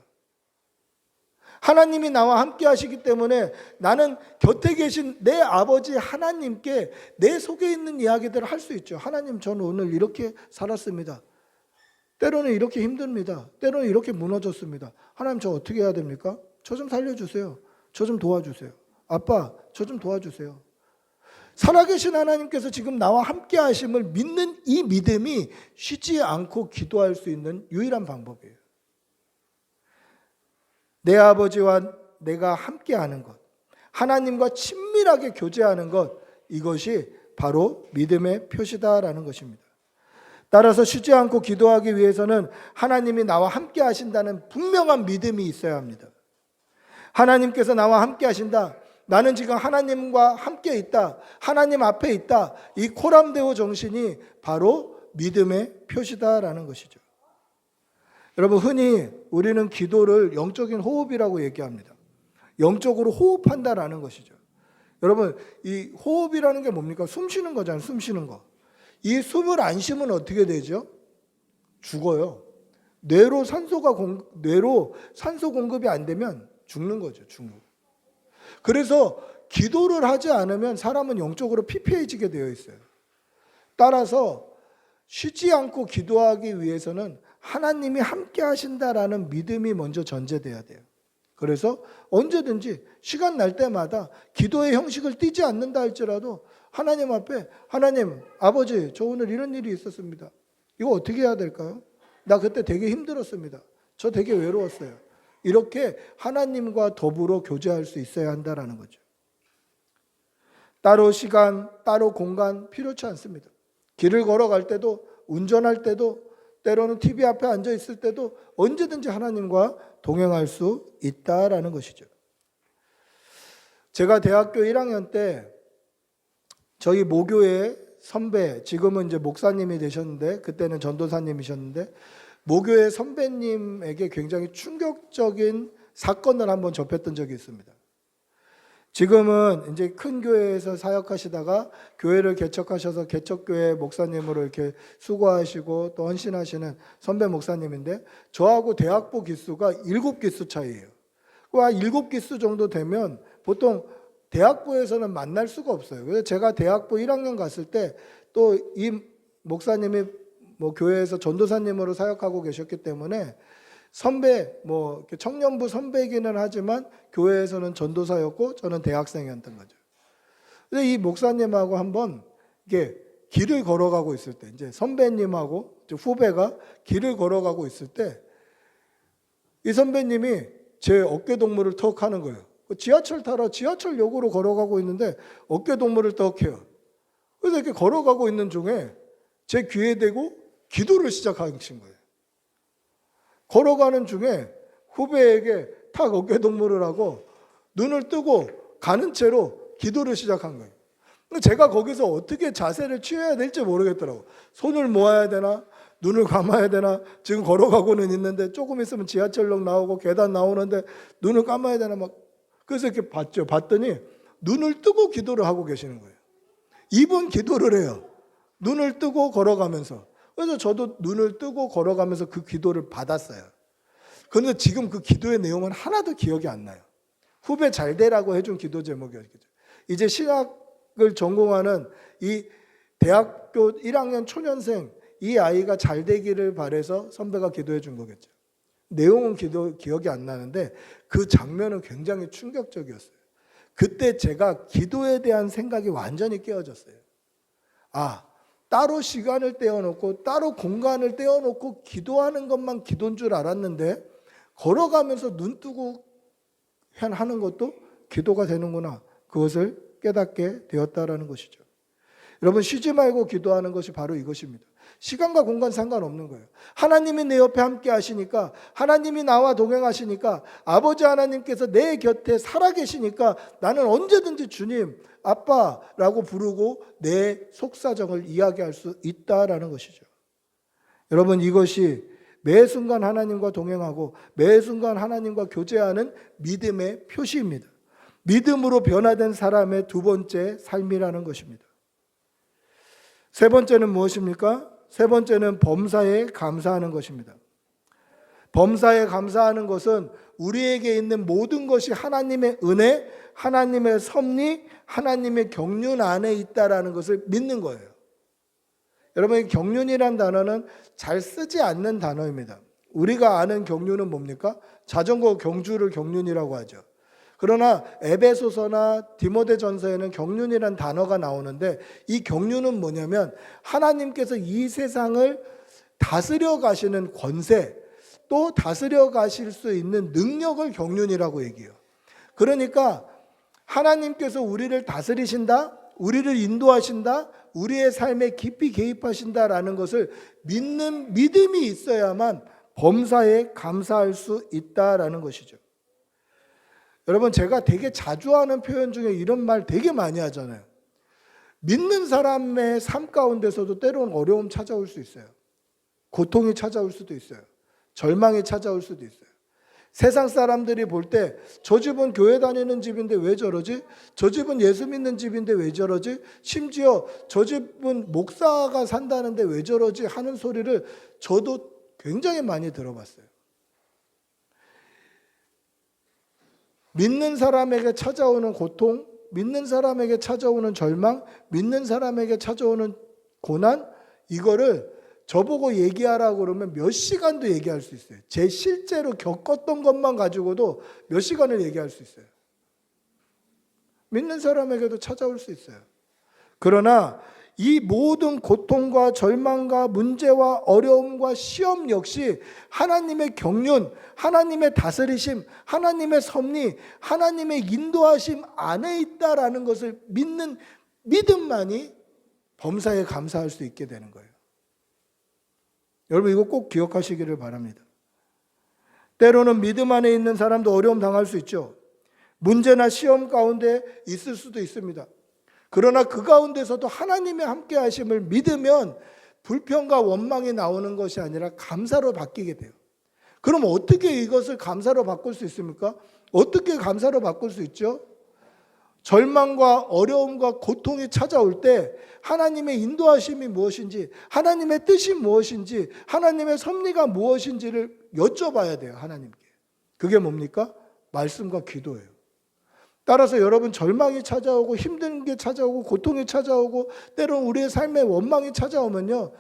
하나님이 나와 함께 하시기 때문에 나는 곁에 계신 내 아버지 하나님께 내 속에 있는 이야기들을 할 수 있죠. 하나님, 저는 오늘 이렇게 살았습니다. 때로는 이렇게 힘듭니다. 때로는 이렇게 무너졌습니다. 하나님, 저 어떻게 해야 됩니까? 저 좀 살려주세요. 저 좀 도와주세요. 아빠, 저 좀 도와주세요. 살아계신 하나님께서 지금 나와 함께 하심을 믿는 이 믿음이 쉬지 않고 기도할 수 있는 유일한 방법이에요. 내 아버지와 내가 함께하는 것, 하나님과 친밀하게 교제하는 것, 이것이 바로 믿음의 표시다라는 것입니다. 따라서 쉬지 않고 기도하기 위해서는 하나님이 나와 함께 하신다는 분명한 믿음이 있어야 합니다. 하나님께서 나와 함께 하신다. 나는 지금 하나님과 함께 있다. 하나님 앞에 있다. 이 코람데오 정신이 바로 믿음의 표시다라는 것이죠. 여러분, 흔히 우리는 기도를 영적인 호흡이라고 얘기합니다. 영적으로 호흡한다라는 것이죠. 여러분, 이 호흡이라는 게 뭡니까? 숨 쉬는 거잖아요. 숨 쉬는 거. 이 숨을 안 쉬면 어떻게 되죠? 죽어요. 뇌로 산소 공급이 안 되면 죽는 거죠. 그래서 기도를 하지 않으면 사람은 영적으로 피폐해지게 되어 있어요. 따라서 쉬지 않고 기도하기 위해서는 하나님이 함께 하신다라는 믿음이 먼저 전제돼야 돼요. 그래서 언제든지 시간 날 때마다 기도의 형식을 띠지 않는다 할지라도 하나님 앞에, 하나님, 아버지, 저 오늘 이런 일이 있었습니다. 이거 어떻게 해야 될까요? 나 그때 되게 힘들었습니다. 저 되게 외로웠어요. 이렇게 하나님과 더불어 교제할 수 있어야 한다라는 거죠. 따로 시간, 따로 공간 필요치 않습니다. 길을 걸어갈 때도, 운전할 때도, 때로는 TV 앞에 앉아 있을 때도 언제든지 하나님과 동행할 수 있다라는 것이죠. 제가 대학교 1학년 때 저희 모교의 선배, 지금은 이제 목사님이 되셨는데 그때는 전도사님이셨는데 모교의 선배님에게 굉장히 충격적인 사건을 한번 접했던 적이 있습니다. 지금은 이제 큰 교회에서 사역하시다가 교회를 개척하셔서 개척교회 목사님으로 이렇게 수고하시고 또 헌신하시는 선배 목사님인데 저하고 대학부 기수가 7기수 차이예요. 그 7기수 정도 되면 보통 대학부에서는 만날 수가 없어요. 그래서 제가 대학부 1학년 갔을 때 또 이 목사님이 뭐 교회에서 전도사님으로 사역하고 계셨기 때문에 선배, 뭐 이렇게 청년부 선배이기는 하지만 교회에서는 전도사였고 저는 대학생이었던 거죠. 근데 이 목사님하고 한번 이게 길을 걸어가고 있을 때, 이제 선배님하고 이제 후배가 길을 걸어가고 있을 때, 이 선배님이 제 어깨 동무를 턱 하는 거예요. 지하철 타러 지하철역으로 걸어가고 있는데 어깨 동무를 턱 해요. 그래서 이렇게 걸어가고 있는 중에 제 귀에 대고 기도를 시작하신 거예요. 걸어가는 중에 후배에게 탁 어깨 동무를 하고 눈을 뜨고 가는 채로 기도를 시작한 거예요. 제가 거기서 어떻게 자세를 취해야 될지 모르겠더라고요. 손을 모아야 되나? 눈을 감아야 되나? 지금 걸어가고는 있는데 조금 있으면 지하철역 나오고 계단 나오는데 눈을 감아야 되나? 막 그래서 이렇게 봤죠. 봤더니 눈을 뜨고 기도를 하고 계시는 거예요. 이분 기도를 해요. 눈을 뜨고 걸어가면서. 그래서 저도 눈을 뜨고 걸어가면서 그 기도를 받았어요. 그런데 지금 그 기도의 내용은 하나도 기억이 안 나요. 후배 잘 되라고 해준 기도 제목이었겠죠. 이제 신학을 전공하는 이 대학교 1학년 초년생 이 아이가 잘 되기를 바라서 선배가 기도해 준 거겠죠. 내용은 기억이 안 나는데 그 장면은 굉장히 충격적이었어요. 그때 제가 기도에 대한 생각이 완전히 깨어졌어요. 아, 따로 시간을 떼어놓고 따로 공간을 떼어놓고 기도하는 것만 기도인 줄 알았는데 걸어가면서 눈 뜨고 하는 것도 기도가 되는구나. 그것을 깨닫게 되었다라는 것이죠. 여러분, 쉬지 말고 기도하는 것이 바로 이것입니다. 시간과 공간 상관없는 거예요. 하나님이 내 옆에 함께 하시니까, 하나님이 나와 동행하시니까, 아버지 하나님께서 내 곁에 살아계시니까 나는 언제든지 주님, 아빠라고 부르고 내 속사정을 이야기할 수 있다라는 것이죠. 여러분, 이것이 매 순간 하나님과 동행하고 매 순간 하나님과 교제하는 믿음의 표시입니다. 믿음으로 변화된 사람의 두 번째 삶이라는 것입니다. 세 번째는 무엇입니까? 세 번째는 범사에 감사하는 것입니다. 범사에 감사하는 것은 우리에게 있는 모든 것이 하나님의 은혜, 하나님의 섭리, 하나님의 경륜 안에 있다라는 것을 믿는 거예요. 여러분, 경륜이란 단어는 잘 쓰지 않는 단어입니다. 우리가 아는 경륜은 뭡니까? 자전거 경주를 경륜이라고 하죠. 그러나 에베소서나 디모데전서에는 경륜이란 단어가 나오는데 이 경륜은 뭐냐면 하나님께서 이 세상을 다스려 가시는 권세, 또 다스려 가실 수 있는 능력을 경륜이라고 얘기해요. 그러니까 하나님께서 우리를 다스리신다, 우리를 인도하신다, 우리의 삶에 깊이 개입하신다라는 것을 믿는 믿음이 있어야만 범사에 감사할 수 있다라는 것이죠. 여러분, 제가 되게 자주 하는 표현 중에 이런 말 되게 많이 하잖아요. 믿는 사람의 삶 가운데서도 때로는 어려움 찾아올 수 있어요. 고통이 찾아올 수도 있어요. 절망이 찾아올 수도 있어요. 세상 사람들이 볼 때 저 집은 교회 다니는 집인데 왜 저러지? 저 집은 예수 믿는 집인데 왜 저러지? 심지어 저 집은 목사가 산다는데 왜 저러지? 하는 소리를 저도 굉장히 많이 들어봤어요. 믿는 사람에게 찾아오는 고통, 믿는 사람에게 찾아오는 절망, 믿는 사람에게 찾아오는 고난, 이거를 저보고 얘기하라고 그러면 몇 시간도 얘기할 수 있어요. 제 실제로 겪었던 것만 가지고도 몇 시간을 얘기할 수 있어요. 믿는 사람에게도 찾아올 수 있어요. 그러나 이 모든 고통과 절망과 문제와 어려움과 시험 역시 하나님의 경륜, 하나님의 다스리심, 하나님의 섭리, 하나님의 인도하심 안에 있다라는 것을 믿는 믿음만이 범사에 감사할 수 있게 되는 거예요. 여러분, 이거 꼭 기억하시기를 바랍니다. 때로는 믿음 안에 있는 사람도 어려움 당할 수 있죠. 문제나 시험 가운데 있을 수도 있습니다. 그러나 그 가운데서도 하나님의 함께 하심을 믿으면 불평과 원망이 나오는 것이 아니라 감사로 바뀌게 돼요. 그럼 어떻게 이것을 감사로 바꿀 수 있습니까? 어떻게 감사로 바꿀 수 있죠? 절망과 어려움과 고통이 찾아올 때 하나님의 인도하심이 무엇인지, 하나님의 뜻이 무엇인지, 하나님의 섭리가 무엇인지를 여쭤봐야 돼요, 하나님께. 그게 뭡니까? 말씀과 기도예요. 따라서 여러분, 절망이 찾아오고 힘든 게 찾아오고 고통이 찾아오고 때로는 우리의 삶에 원망이 찾아오면요,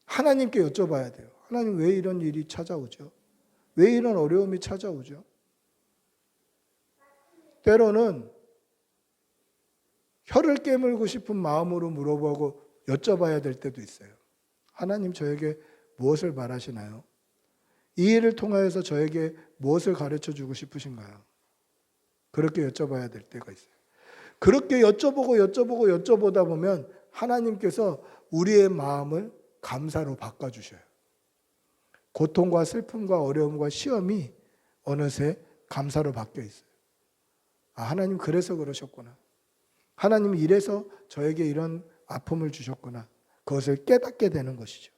하나님께 여쭤봐야 돼요. 하나님, 왜 이런 일이 찾아오죠? 왜 이런 어려움이 찾아오죠? 때로는 혀를 깨물고 싶은 마음으로 물어보고 여쭤봐야 될 때도 있어요. 하나님, 저에게 무엇을 바라시나요? 이 일을 통하여서 저에게 무엇을 가르쳐 주고 싶으신가요? 그렇게 여쭤봐야 될 때가 있어요. 그렇게 여쭤보다 보면 하나님께서 우리의 마음을 감사로 바꿔주셔요. 고통과 슬픔과 어려움과 시험이 어느새 감사로 바뀌어 있어요. 아, 하나님 그래서 그러셨구나. 하나님 이래서 저에게 이런 아픔을 주셨구나. 그것을 깨닫게 되는 것이죠.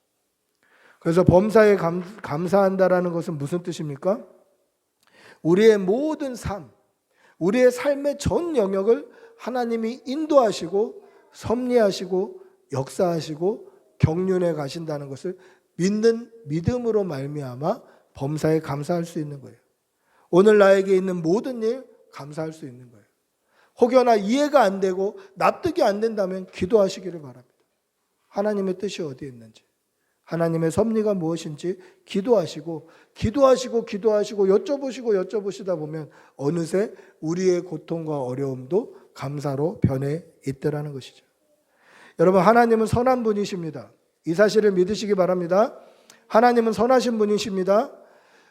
그래서 범사에 감사한다라는 것은 무슨 뜻입니까? 우리의 모든 삶, 우리의 삶의 전 영역을 하나님이 인도하시고 섭리하시고 역사하시고 경륜해 가신다는 것을 믿는 믿음으로 말미암아 범사에 감사할 수 있는 거예요. 오늘 나에게 있는 모든 일 감사할 수 있는 거예요. 혹여나 이해가 안 되고 납득이 안 된다면 기도하시기를 바랍니다. 하나님의 뜻이 어디에 있는지, 하나님의 섭리가 무엇인지 기도하시고 여쭤보시다 보면 어느새 우리의 고통과 어려움도 감사로 변해 있더라는 것이죠. 여러분, 하나님은 선한 분이십니다. 이 사실을 믿으시기 바랍니다. 하나님은 선하신 분이십니다.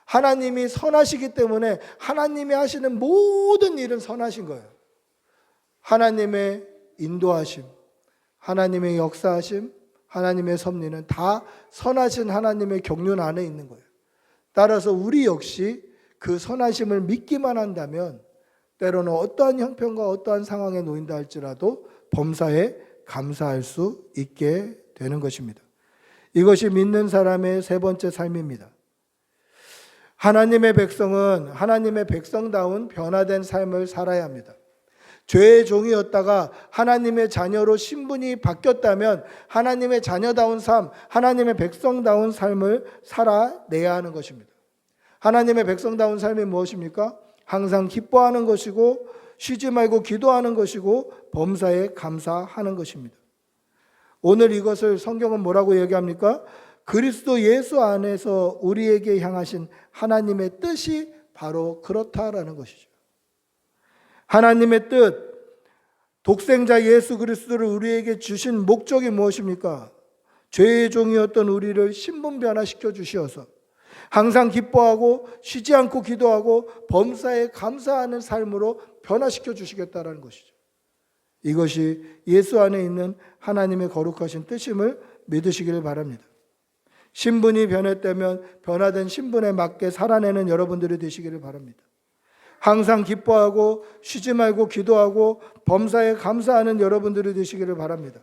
하나님이 선하시기 때문에 하나님이 하시는 모든 일은 선하신 거예요. 하나님의 인도하심, 하나님의 역사하심, 하나님의 섭리는 다 선하신 하나님의 경륜 안에 있는 거예요. 따라서 우리 역시 그 선하심을 믿기만 한다면 때로는 어떠한 형편과 어떠한 상황에 놓인다 할지라도 범사에 감사할 수 있게 되는 것입니다. 이것이 믿는 사람의 세 번째 삶입니다. 하나님의 백성은 하나님의 백성다운 변화된 삶을 살아야 합니다. 죄의 종이었다가 하나님의 자녀로 신분이 바뀌었다면 하나님의 자녀다운 삶, 하나님의 백성다운 삶을 살아내야 하는 것입니다. 하나님의 백성다운 삶이 무엇입니까? 항상 기뻐하는 것이고 쉬지 말고 기도하는 것이고 범사에 감사하는 것입니다. 오늘 이것을 성경은 뭐라고 얘기합니까? 그리스도 예수 안에서 우리에게 향하신 하나님의 뜻이 바로 그렇다라는 것이죠. 하나님의 뜻, 독생자 예수 그리스도를 우리에게 주신 목적이 무엇입니까? 죄의 종이었던 우리를 신분 변화시켜 주시어서 항상 기뻐하고 쉬지 않고 기도하고 범사에 감사하는 삶으로 변화시켜 주시겠다라는 것이죠. 이것이 예수 안에 있는 하나님의 거룩하신 뜻임을 믿으시기를 바랍니다. 신분이 변했다면 변화된 신분에 맞게 살아내는 여러분들이 되시기를 바랍니다. 항상 기뻐하고 쉬지 말고 기도하고 범사에 감사하는 여러분들이 되시기를 바랍니다.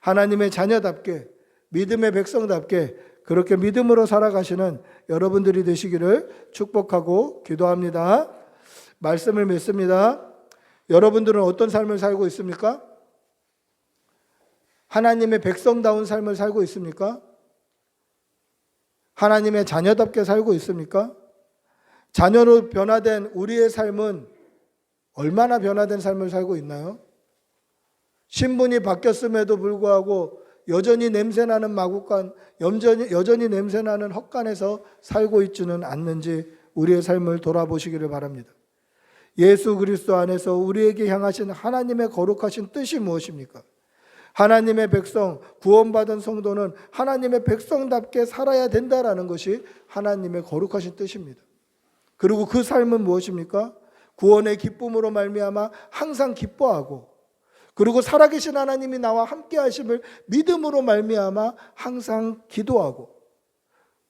하나님의 자녀답게 믿음의 백성답게 그렇게 믿음으로 살아가시는 여러분들이 되시기를 축복하고 기도합니다. 말씀을 맺습니다. 여러분들은 어떤 삶을 살고 있습니까? 하나님의 백성다운 삶을 살고 있습니까? 하나님의 자녀답게 살고 있습니까? 자녀로 변화된 우리의 삶은 얼마나 변화된 삶을 살고 있나요? 신분이 바뀌었음에도 불구하고 여전히 냄새나는 마국간, 여전히 냄새나는 헛간에서 살고 있지는 않는지 우리의 삶을 돌아보시기를 바랍니다. 예수 그리스도 안에서 우리에게 향하신 하나님의 거룩하신 뜻이 무엇입니까? 하나님의 백성, 구원받은 성도는 하나님의 백성답게 살아야 된다라는 것이 하나님의 거룩하신 뜻입니다. 그리고 그 삶은 무엇입니까? 구원의 기쁨으로 말미암아 항상 기뻐하고 그리고 살아계신 하나님이 나와 함께 하심을 믿음으로 말미암아 항상 기도하고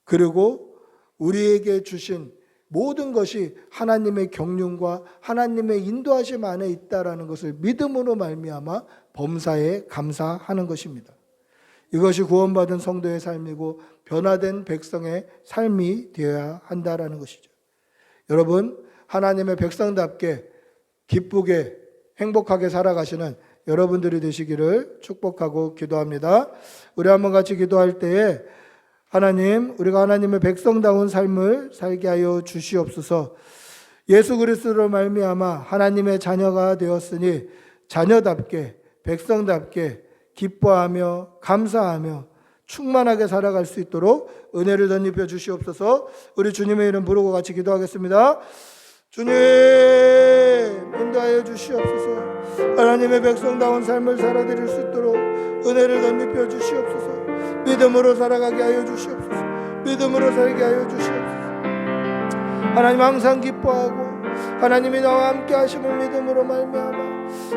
그리고 우리에게 주신 모든 것이 하나님의 경륜과 하나님의 인도하심 안에 있다라는 것을 믿음으로 말미암아 범사에 감사하는 것입니다. 이것이 구원받은 성도의 삶이고 변화된 백성의 삶이 되어야 한다라는 것이죠. 여러분, 하나님의 백성답게 기쁘게 행복하게 살아가시는 여러분들이 되시기를 축복하고 기도합니다. 우리 한번 같이 기도할 때에 하나님, 우리가 하나님의 백성다운 삶을 살게 하여 주시옵소서. 예수 그리스도로 말미암아 하나님의 자녀가 되었으니 자녀답게 백성답게 기뻐하며 감사하며 충만하게 살아갈 수 있도록 은혜를 덧입혀 주시옵소서. 우리 주님의 이름 부르고 같이 기도하겠습니다. 주님 인도하여 주시옵소서. 하나님의 백성다운 삶을 살아드릴 수 있도록 은혜를 덧입혀 주시옵소서. 믿음으로 살아가게 하여 주시옵소서. 믿음으로 살게 하여 주시옵소서. 하나님 항상 기뻐하고 하나님이 나와 함께 하심을 믿음으로 말미암아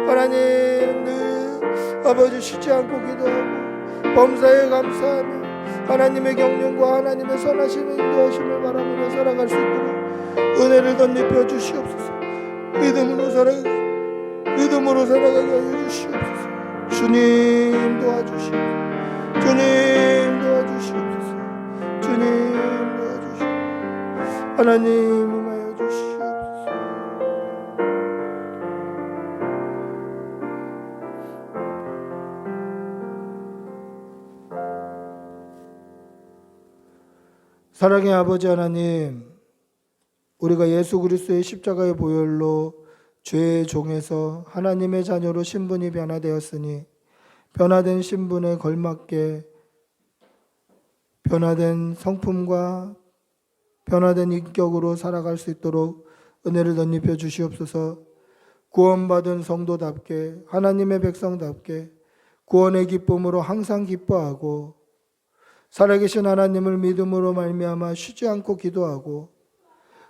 하나님 늘 아버지 쉬지 않고 기도하고 범사에 감사하며 하나님의 경륜과 하나님의 선하심을 인도하심을 바라보며 살아갈 수 있도록 은혜를 덧입혀 주시옵소서. 믿음으로 살아가게 하여 주시옵소서. 주님 도와주시옵소서. 주님 도와주시옵소서. 주님 도와주시옵소서. 하나님 임하여 주시옵소서. 사랑의 아버지 하나님, 우리가 예수 그리스도의 십자가의 보혈로 죄의 종에서 하나님의 자녀로 신분이 변화되었으니 변화된 신분에 걸맞게 변화된 성품과 변화된 인격으로 살아갈 수 있도록 은혜를 덧입혀 주시옵소서. 구원받은 성도답게 하나님의 백성답게 구원의 기쁨으로 항상 기뻐하고 살아계신 하나님을 믿음으로 말미암아 쉬지 않고 기도하고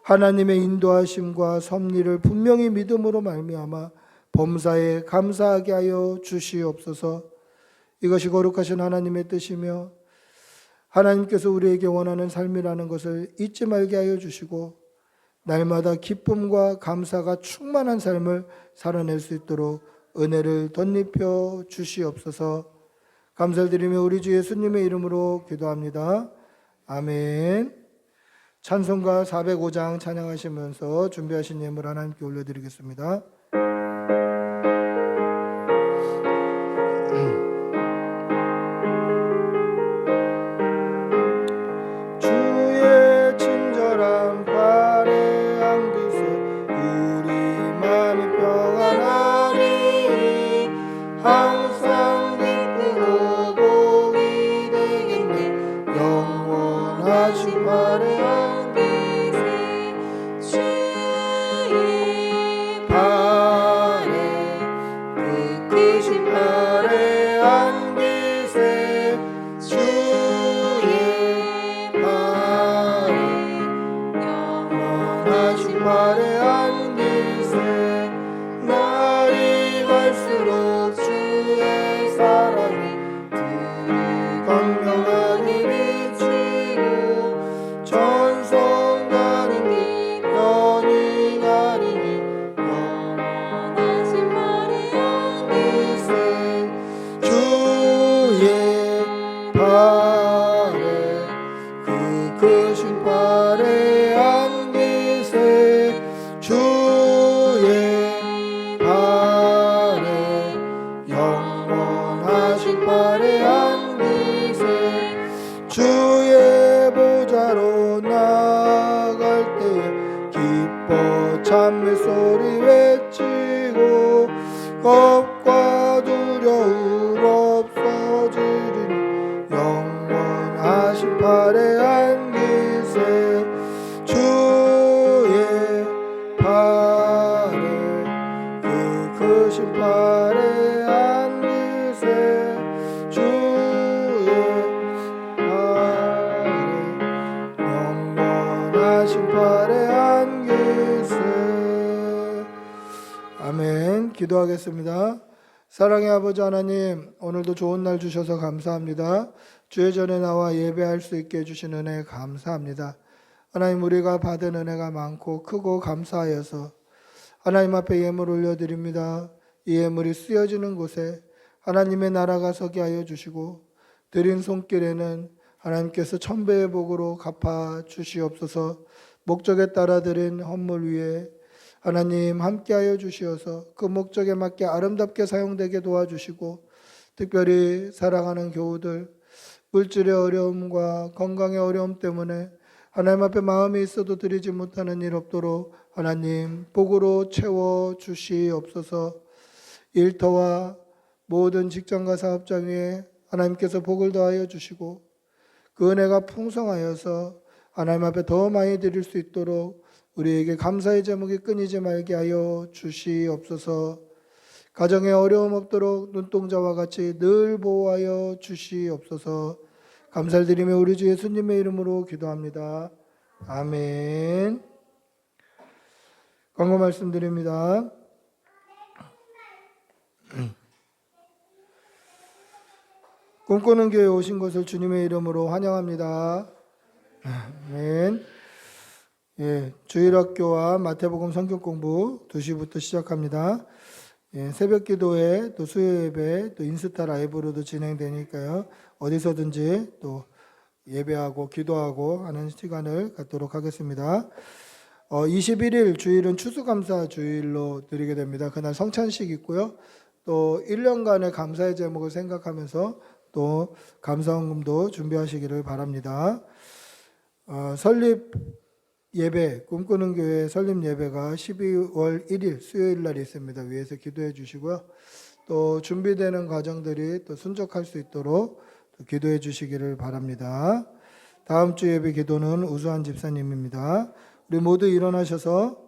하나님의 인도하심과 섭리를 분명히 믿음으로 말미암아 범사에 감사하게 하여 주시옵소서. 이것이 거룩하신 하나님의 뜻이며 하나님께서 우리에게 원하는 삶이라는 것을 잊지 말게 하여 주시고 날마다 기쁨과 감사가 충만한 삶을 살아낼 수 있도록 은혜를 덧입혀 주시옵소서. 감사를 드리며 우리 주 예수님의 이름으로 기도합니다. 아멘. 찬송가 405장 찬양하시면서 준비하신 예물 하나님께 올려드리겠습니다. 주의 친절한 발에 안기세 우리 마음이 평안하리 항상 기쁘고 복이 되겠네 영원하신 발에 안기세 주의 발에 그 크신 발에 안기세 주의 발에 영원하신 발에 안기세 날이 갈수록 주의 사랑이 광명하게 비치고 전성가리니 변이 가리니 영원하신 발에 안기세 주의 발에 그 크신 발에 안기세 주의 발에 영원하신 발에 안기세 주의 보좌로 나아갈 때에 기뻐 찬미 소리 외치고 겁과 두려움 없어지리니 영원하신 발에 안기세 주의 발에 그 크신 발에 안기세 주의 발에 영원하신 발에 안기세. 아멘. 기도하겠습니다. 사랑의 아버지 하나님, 오늘도 좋은 날 주셔서 감사합니다. 주의 전에 나와 예배할 수 있게 해주신 은혜 감사합니다. 하나님, 우리가 받은 은혜가 많고 크고 감사하여서 하나님 앞에 예물 올려드립니다. 이 예물이 쓰여지는 곳에 하나님의 나라가 서게 하여 주시고 드린 손길에는 하나님께서 천배의 복으로 갚아 주시옵소서. 목적에 따라 드린 헌물 위에 하나님 함께하여 주시어서 그 목적에 맞게 아름답게 사용되게 도와주시고 특별히 사랑하는 교우들 물질의 어려움과 건강의 어려움 때문에 하나님 앞에 마음이 있어도 드리지 못하는 일 없도록 하나님 복으로 채워 주시옵소서. 일터와 모든 직장과 사업장 위에 하나님께서 복을 더하여 주시고 그 은혜가 풍성하여서 하나님 앞에 더 많이 드릴 수 있도록 우리에게 감사의 제목이 끊이지 말게 하여 주시옵소서. 가정에 어려움 없도록 눈동자와 같이 늘 보호하여 주시옵소서. 감사를 드리며 우리 주 예수님의 이름으로 기도합니다. 아멘. 광고 말씀드립니다. 꿈꾸는 교회에 오신 것을 주님의 이름으로 환영합니다. 아멘. 예, 주일학교와 마태복음 성경 공부 2시부터 시작합니다. 예, 새벽 기도회 또 수요 예배 또 인스타 라이브로도 진행되니까요. 어디서든지 또 예배하고 기도하고 하는 시간을 갖도록 하겠습니다. 21일 주일은 추수감사 주일로 드리게 됩니다. 그날 성찬식 있고요. 또 1년간의 감사의 제목을 생각하면서 또 감사헌금도 준비하시기를 바랍니다. 설립 예배, 꿈꾸는 교회 설립 예배가 12월 1일 수요일 날 있습니다. 위에서 기도해 주시고요. 또 준비되는 과정들이 또 순적할 수 있도록 또 기도해 주시기를 바랍니다. 다음 주 예배 기도는 우수한 집사님입니다. 우리 모두 일어나셔서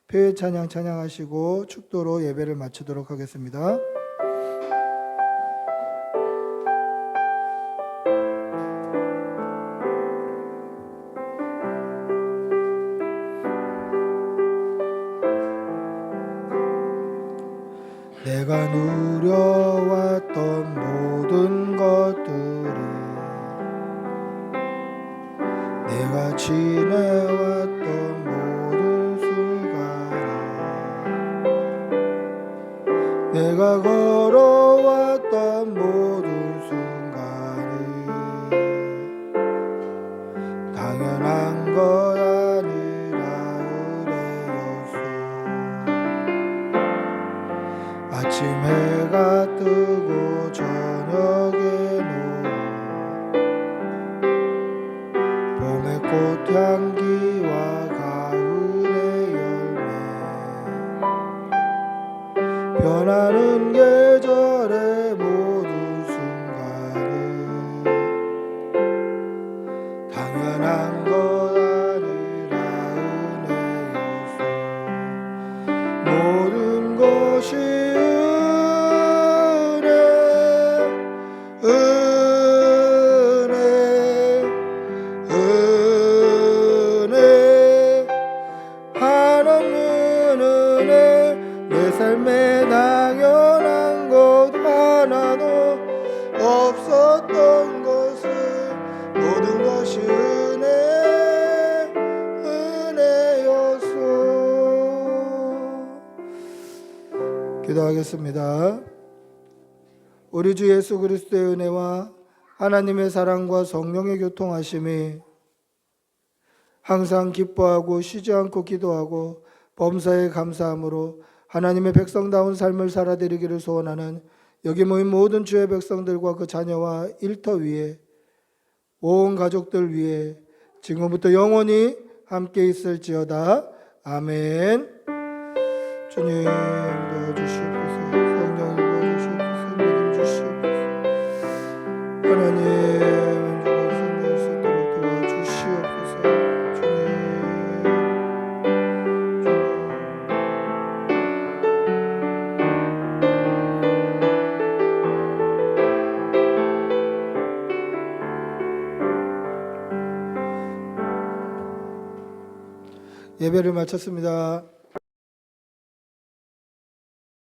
표의 찬양 찬양하시고 축도로 예배를 마치도록 하겠습니다. 내가 누려왔던 모든 것들이 내가 지내왔던 모든 순간이 내가 걸어왔던 모든 순간이 당연한 것 아니라 은혜였어. 아침 해가 뜨고 저녁에 봄의 꽃향기와 가을의 열매 변하는 계절의 모든 순간이 당연한 것 아니라 은혜였어. 모든 것이 삶에 당연한 것 하나도 없었던 것을 모든 것이 은혜였어. 기도하겠습니다. 우리 주 예수 그리스도의 은혜와 하나님의 사랑과 성령의 교통하심이 항상 기뻐하고 쉬지 않고 기도하고 범사에 감사함으로 하나님의 백성다운 삶을 살아드리기를 소원하는 여기 모인 모든 주의 백성들과 그 자녀와 일터 위에 온 가족들 위에 지금부터 영원히 함께 있을지어다. 아멘. 주님 도와주시옵소서. 성령님 도와주시옵소서. 믿음 주시옵소서. 하나님 만족을 승리할 수 있도록 도와주시옵소서. 예배를 마쳤습니다.